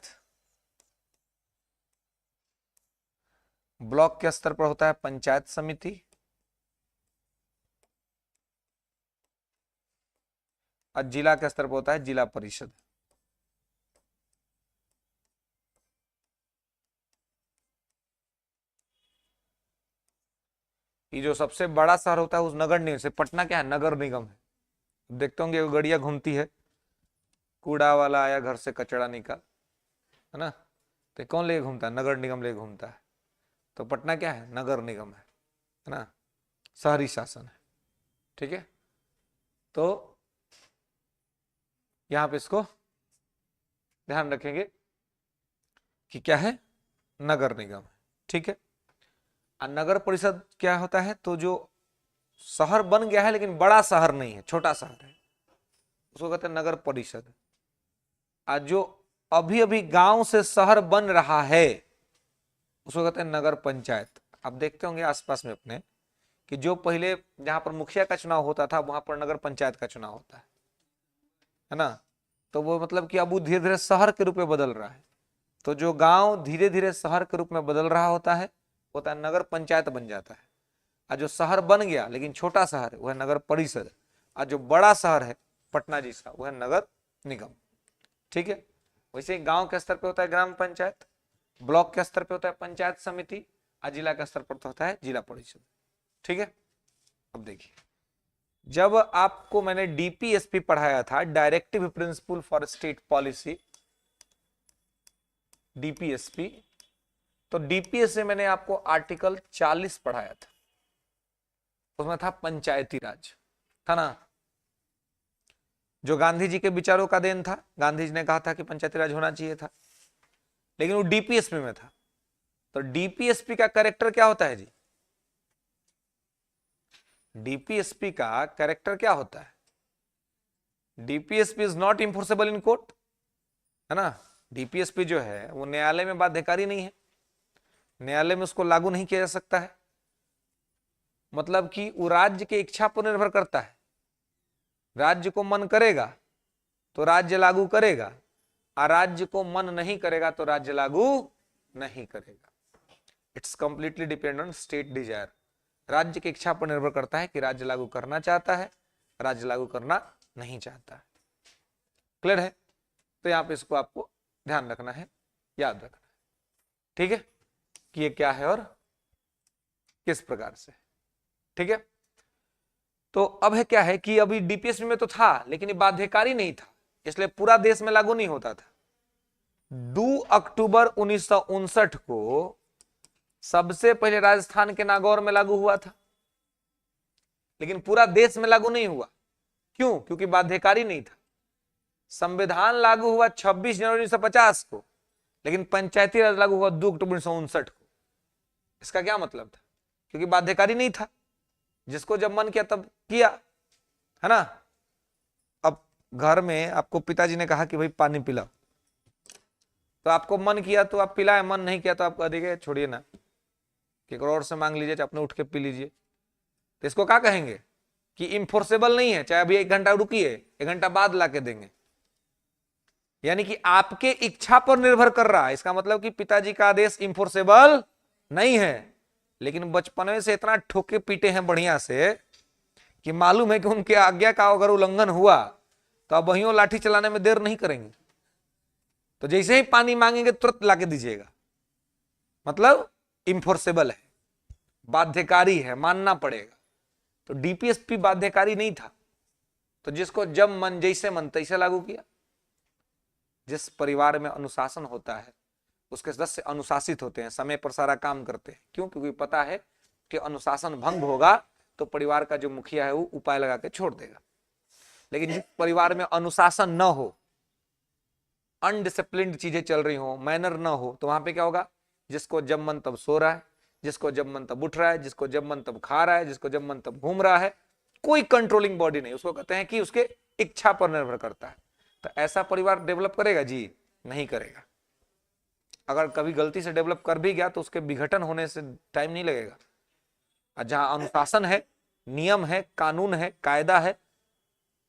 Speaker 1: ब्लॉक के स्तर पर होता है पंचायत समिति, और जिला के स्तर पर होता है जिला परिषद। ये जो सबसे बड़ा शहर होता है उस नगर निगम से, पटना क्या है, नगर निगम है। देखते होंगे गड़िया घूमती है, कूड़ा वाला आया घर से कचरा निकाल, है ना, तो कौन लेके घूमता है, नगर निगम लेके घूमता है। तो पटना क्या है, नगर निगम है ना, शहरी शासन है। ठीक है, तो यहां पे इसको ध्यान रखेंगे कि क्या है, नगर निगम है। ठीक है, और नगर परिषद क्या होता है, तो जो शहर बन गया है लेकिन बड़ा शहर नहीं है, छोटा शहर है, उसको कहते हैं नगर परिषद। और जो अभी अभी गांव से शहर बन रहा है उसको कहते हैं नगर पंचायत। आप देखते होंगे आसपास में अपने कि जो पहले जहां पर मुखिया का चुनाव होता था वहां पर नगर पंचायत का चुनाव होता है ना, तो वो मतलब कि अब वो धीरे धीरे शहर के रूप में बदल रहा है। तो जो गांव धीरे धीरे शहर के रूप में बदल रहा होता है नगर पंचायत बन जाता है। और जो शहर बन गया लेकिन छोटा शहर है वह नगर परिषद, और जो बड़ा शहर है पटना जैसा वह नगर निगम। ठीक है, वैसे ही गांव के स्तर पे होता है ग्राम पंचायत, ब्लॉक के स्तर पे होता है पंचायत समिति, और जिला के स्तर पर होता है जिला परिषद। ठीक है, अब देखिए जब आपको मैंने डीपीएसपी पढ़ाया था, directive principle for state policy, DPSP, तो डीपीएस से मैंने आपको आर्टिकल 40 पढ़ाया था, उसमें था पंचायती राज, था ना, जो गांधी जी के विचारों का देन था। गांधी जी ने कहा था कि पंचायती राज होना चाहिए था, लेकिन वो डीपीएसपी में था। तो डीपीएसपी का कैरेक्टर क्या होता है जी, डीपीएसपी का कैरेक्टर क्या होता है, DPSP is not enforceable in court, है ना। डीपीएसपी जो है वो न्यायालय में बाध्यकारी नहीं है, न्यायालय में उसको लागू नहीं किया जा सकता है। मतलब कि वो राज्य की इच्छा पर निर्भर करता है, राज्य को मन करेगा तो राज्य लागू करेगा, और राज्य को मन नहीं करेगा तो राज्य लागू नहीं करेगा। It's completely depend on state desire. राज्य की इच्छा पर निर्भर करता है कि राज्य लागू करना चाहता है, राज्य लागू करना नहीं चाहता है। क्लियर है, तो यहां पे इसको आपको ध्यान रखना है, याद रखना है। ठीक है, कि ये क्या है और किस प्रकार से। ठीक है, तो अब है क्या है कि अभी डीपीएसपी में तो था लेकिन ये बाध्यकारी नहीं था, इसलिए पूरा देश में लागू नहीं होता था। 2 अक्टूबर 1959 को सबसे पहले राजस्थान के नागौर में लागू हुआ था, लेकिन पूरा देश में लागू नहीं हुआ। क्यों, क्योंकि बाध्यकारी नहीं था। संविधान लागू हुआ 26 जनवरी 1950 को, लेकिन पंचायती राज लागू हुआ 2 अक्टूबर 1959 को। इसका क्या मतलब था, क्योंकि बाध्यकारी नहीं था, जिसको जब मन किया तब किया, है ना। अब घर में आपको पिताजी ने कहा कि भाई पानी पिलाओ, तो तो आपको मन किया तो आप पिलाए, मन नहीं किया तो आप कह देंगे छोड़िए ना, कि और से मांग लीजिए, अपने उठ के पी लीजिए। तो इसको क्या कहेंगे कि इम्फोर्सेबल नहीं है, चाहे अभी 1 घंटा रुकिए, 1 घंटा बाद ला के देंगे, यानी कि आपके इच्छा पर निर्भर कर रहा है। इसका मतलब कि पिताजी का आदेश इम्फोर्सेबल नहीं है, लेकिन बचपन में से इतना ठोके पीटे हैं बढ़िया से कि मालूम है कि उनके आज्ञा का अगर उल्लंघन हुआ तो अब वही लाठी चलाने में देर नहीं करेंगे। तो जैसे ही पानी मांगेंगे तुरंत लाके दीजिएगा, मतलब इम्फोर्सेबल है, बाध्यकारी है, मानना पड़ेगा। तो डीपीएसपी बाध्यकारी नहीं था, तो जिसको जब मन जैसे मन तैसे लागू किया। जिस परिवार में अनुशासन होता है उसके सदस्य अनुशासित होते हैं, समय पर सारा काम करते हैं। क्यों? क्योंकि पता है कि अनुशासन भंग होगा तो परिवार का जो मुखिया है वो उपाय लगा के छोड़ देगा। लेकिन जिस परिवार में अनुशासन न हो, अनडिसिप्लिन्ड चीजें चल रही हो, मैनर न हो, तो वहां पे क्या होगा? जिसको जब मन तब सो रहा है, जिसको जब मन तब उठ रहा है, जिसको जब मन तब खा रहा है, जिसको जब मन तब घूम रहा है, कोई कंट्रोलिंग बॉडी नहीं। उसको कहते हैं कि उसके इच्छा पर निर्भर करता है। तो ऐसा परिवार डेवलप करेगा जी? नहीं करेगा। अगर कभी गलती से डेवलप कर भी गया तो उसके विघटन होने से टाइम नहीं लगेगा। और जहां अनुशासन है, नियम है, कानून है, कायदा है,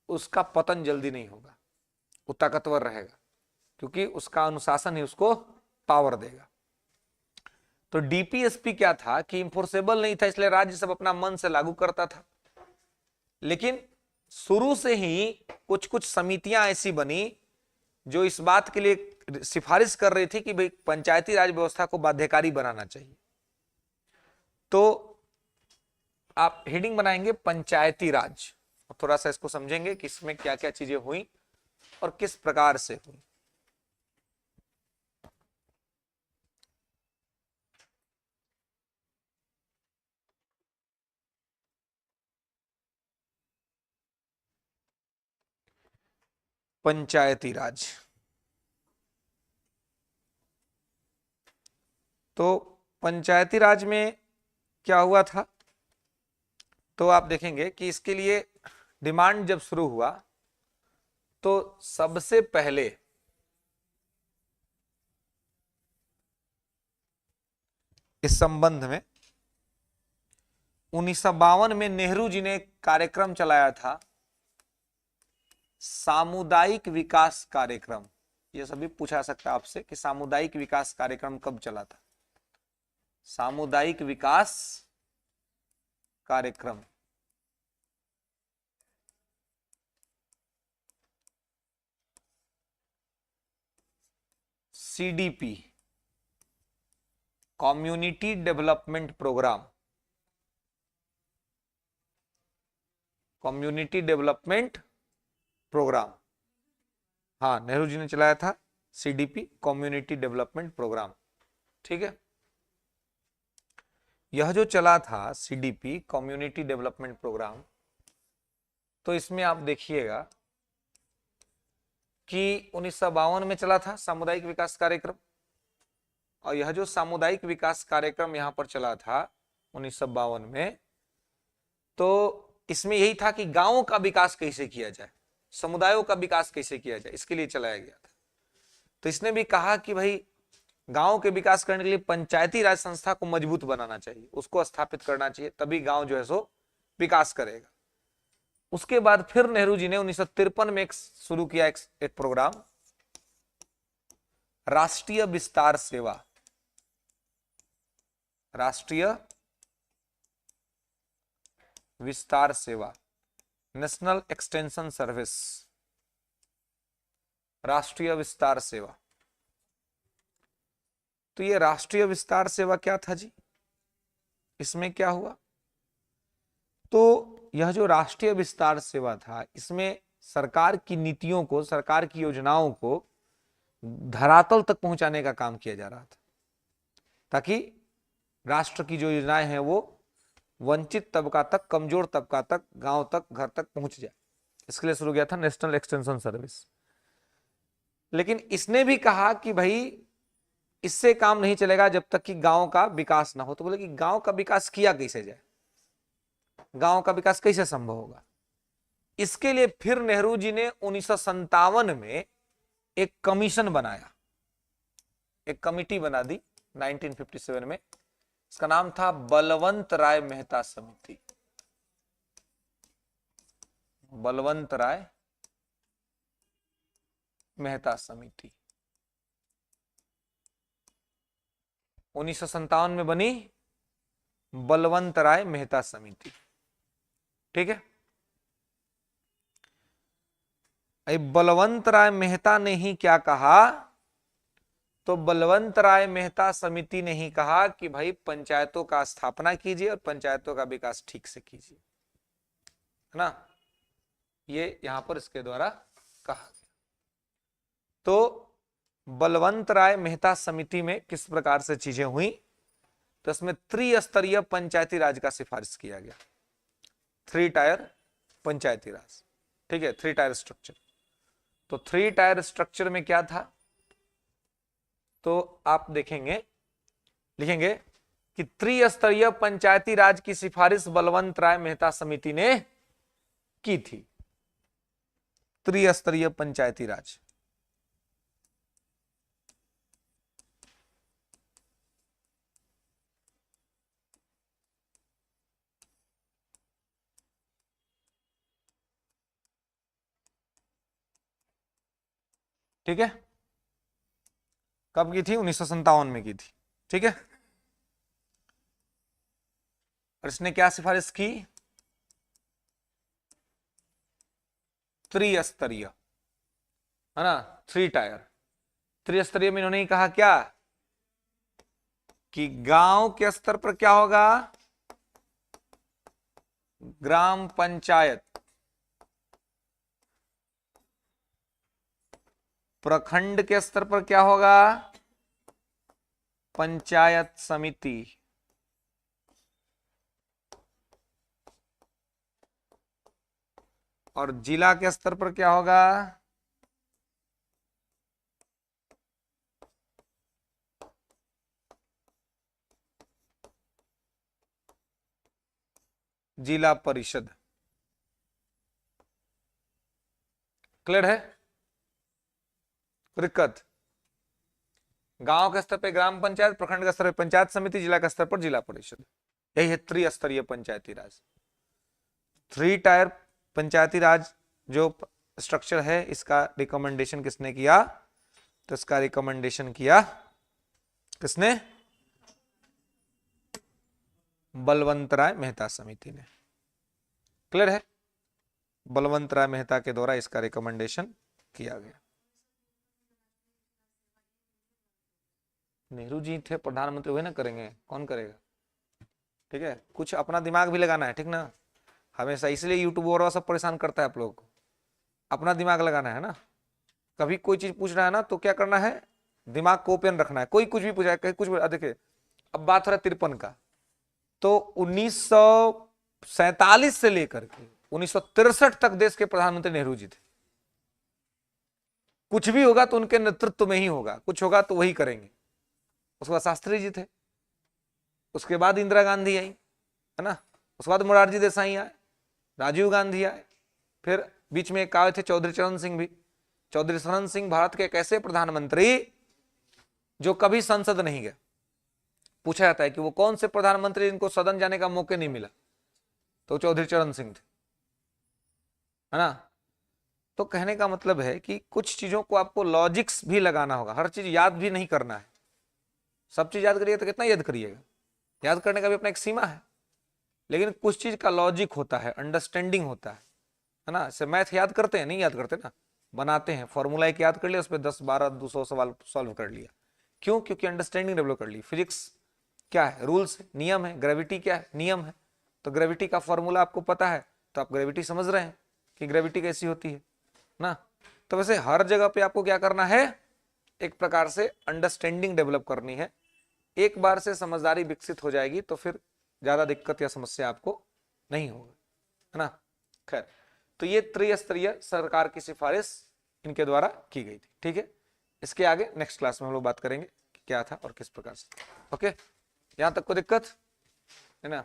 Speaker 1: उसका पतन जल्दी नहीं होगा, वो ताकतवर रहेगा, क्योंकि उसका अनुशासन ही उसको पावर देगा। तो डीपीएसपी क्या था कि इंफोर्सेबल नहीं था, इसलिए राज्य सब अपना मन से लागू करता था। लेकिन शुरू से ही कुछ कुछ समितियां ऐसी बनी जो इस बात के लिए सिफारिश कर रही थी कि भाई पंचायती राज व्यवस्था को बाध्यकारी बनाना चाहिए। तो आप हेडिंग बनाएंगे पंचायती राज, थोड़ा सा इसको समझेंगे कि इसमें क्या क्या चीजें हुई और किस प्रकार से हुई। पंचायती राज, तो पंचायती राज में क्या हुआ था? तो आप देखेंगे कि इसके लिए डिमांड जब शुरू हुआ तो सबसे पहले इस संबंध में 1952 में नेहरू जी ने एक कार्यक्रम चलाया था, सामुदायिक विकास कार्यक्रम। ये सभी पूछा सकता है आपसे कि सामुदायिक विकास कार्यक्रम कब चला था? सामुदायिक विकास कार्यक्रम CDP, community development programme, community development programme, हाँ नेहरू जी ने चलाया था सीडीपी, कम्युनिटी डेवलपमेंट प्रोग्राम। ठीक है, यह जो चला था सीडीपी, कम्युनिटी डेवलपमेंट प्रोग्राम, तो इसमें आप देखिएगा कि 1952 में चला था सामुदायिक विकास कार्यक्रम। और यह जो सामुदायिक विकास कार्यक्रम यहां पर चला था 1952 में, तो इसमें यही था कि गांवों का विकास कैसे किया जाए, समुदायों का विकास कैसे किया जाए, इसके लिए चलाया गया था। तो इसने भी कहा कि भाई गांव के विकास करने के लिए पंचायती राज संस्था को मजबूत बनाना चाहिए, उसको स्थापित करना चाहिए, तभी गांव जो है सो विकास करेगा। उसके बाद फिर नेहरू जी ने 1953 में शुरू किया एक प्रोग्राम, राष्ट्रीय विस्तार सेवा, राष्ट्रीय विस्तार सेवा, नेशनल एक्सटेंशन सर्विस, राष्ट्रीय विस्तार सेवा। तो ये राष्ट्रीय विस्तार सेवा क्या था जी? इसमें क्या हुआ? तो यह जो राष्ट्रीय विस्तार सेवा था, इसमें सरकार की नीतियों को, सरकार की योजनाओं को धरातल तक पहुंचाने का काम किया जा रहा था, ताकि राष्ट्र की जो योजनाएं हैं वो वंचित तबका तक, कमजोर तबका तक, गांव तक, घर तक पहुंच जाए। इसके लिए शुरू किया था नेशनल एक्सटेंशन सर्विस। लेकिन इसने भी कहा कि भाई इससे काम नहीं चलेगा जब तक कि गांव का विकास ना हो। तो बोले कि गांव का विकास किया कैसे जाए, गांव का विकास कैसे संभव होगा? इसके लिए फिर नेहरू जी ने 1957 में एक कमीशन बनाया, एक कमिटी बना दी 1957 में। इसका नाम था बलवंत राय मेहता समिति। बलवंत राय मेहता समिति 1957 में बनी बलवंत राय मेहता समिति। ठीक है, बलवंत राय मेहता ने ही क्या कहा, तो बलवंत राय मेहता समिति ने ही कहा कि भाई पंचायतों का स्थापना कीजिए और पंचायतों का विकास ठीक से कीजिए, है ना। ये यहां पर इसके द्वारा कहा गया। तो बलवंत राय मेहता समिति में किस प्रकार से चीजें हुई, तो इसमें त्रिस्तरीय पंचायती राज का सिफारिश किया गया। 3 टायर पंचायती राज, ठीक है, 3 टायर स्ट्रक्चर। तो 3 टायर स्ट्रक्चर में क्या था, तो आप देखेंगे, लिखेंगे कि त्रिस्तरीय पंचायती राज की सिफारिश बलवंत राय मेहता समिति ने की थी। त्रिस्तरीय पंचायती राज, ठीक है, कब की थी, 1957 में की थी। ठीक है, और इसने क्या सिफारिश की, त्रिस्तरीय, है ना, 3 टायर। त्रिस्तरीय में इन्होंने कहा क्या कि गांव के स्तर पर क्या होगा, ग्राम पंचायत, प्रखंड के स्तर पर क्या होगा, पंचायत समिति, और जिला के स्तर पर क्या होगा, जिला परिषद। क्लियर है, दिक्कत, गांव के स्तर पर ग्राम पंचायत, प्रखंड के स्तर पर पंचायत समिति, जिला के स्तर पर जिला परिषद। यही है त्रिस्तरीय पंचायती राज। 3 टायर पंचायती राज जो स्ट्रक्चर है, इसका रिकमेंडेशन किसने किया, तो इसका रिकमेंडेशन किया किसने, बलवंत राय मेहता समिति ने। क्लियर है, बलवंत राय मेहता के द्वारा इसका रिकमेंडेशन किया गया। नेहरू जी थे प्रधानमंत्री, वही ना करेंगे, कौन करेगा। ठीक है, कुछ अपना दिमाग भी लगाना है, ठीक ना। हमेशा इसलिए यूट्यूब और सब परेशान करता है आप लोगों को, अपना दिमाग लगाना है ना। कभी कोई चीज पूछ रहा है ना, तो क्या करना है, दिमाग को ओपन रखना है। कोई कुछ भी पूछा है, कुछ देखिए, अब बात हो रहा है 53 का, तो 1947 से लेकर के 1963 तक देश के प्रधानमंत्री नेहरू जी थे। कुछ भी होगा तो उनके नेतृत्व में ही होगा, कुछ होगा तो वही करेंगे। उसके बाद शास्त्री जी थे, उसके बाद इंदिरा गांधी आई, है ना, उसके बाद मोरारजी देसाई आए, राजीव गांधी आए, फिर बीच में एक आए थे चौधरी चरण सिंह भी। चौधरी चरण सिंह भारत के एक ऐसे प्रधानमंत्री जो कभी संसद नहीं गए। पूछा जाता है कि वो कौन से प्रधानमंत्री इनको सदन जाने का मौका नहीं मिला, तो चौधरी चरण सिंह थे, है ना। तो कहने का मतलब है कि कुछ चीजों को आपको लॉजिक्स भी लगाना होगा, हर चीज याद भी नहीं करना है। सब चीज याद करिए तो कितना याद करिएगा, याद करने का भी अपना एक सीमा है, लेकिन कुछ चीज का लॉजिक होता है, अंडरस्टैंडिंग होता है ना। जैसे मैथ याद करते हैं, नहीं याद करते ना, बनाते हैं, फॉर्मूला एक याद कर लिया, उस पर 10 12 200 सवाल सॉल्व कर लिया। क्यों, क्योंकि अंडरस्टैंडिंग डेवलप कर ली। फिजिक्स क्या है, रूल्स, नियम है। ग्रेविटी क्या है, नियम है। तो ग्रेविटी का फॉर्मूला आपको पता है, तो आप ग्रेविटी समझ रहे हैं कि ग्रेविटी कैसी होती है ना। तो वैसे हर जगह पे आपको क्या करना है, एक प्रकार से अंडरस्टैंडिंग डेवलप करनी है। एक बार से समझदारी विकसित हो जाएगी तो फिर ज्यादा दिक्कत या समस्या आपको नहीं होगी, है ना। खैर, तो ये त्रिस्तरीय सरकार की सिफारिश इनके द्वारा की गई थी। ठीक है, इसके आगे नेक्स्ट क्लास में हम लोग बात करेंगे कि क्या था और किस प्रकार से। ओके, यहां तक को दिक्कत है ना।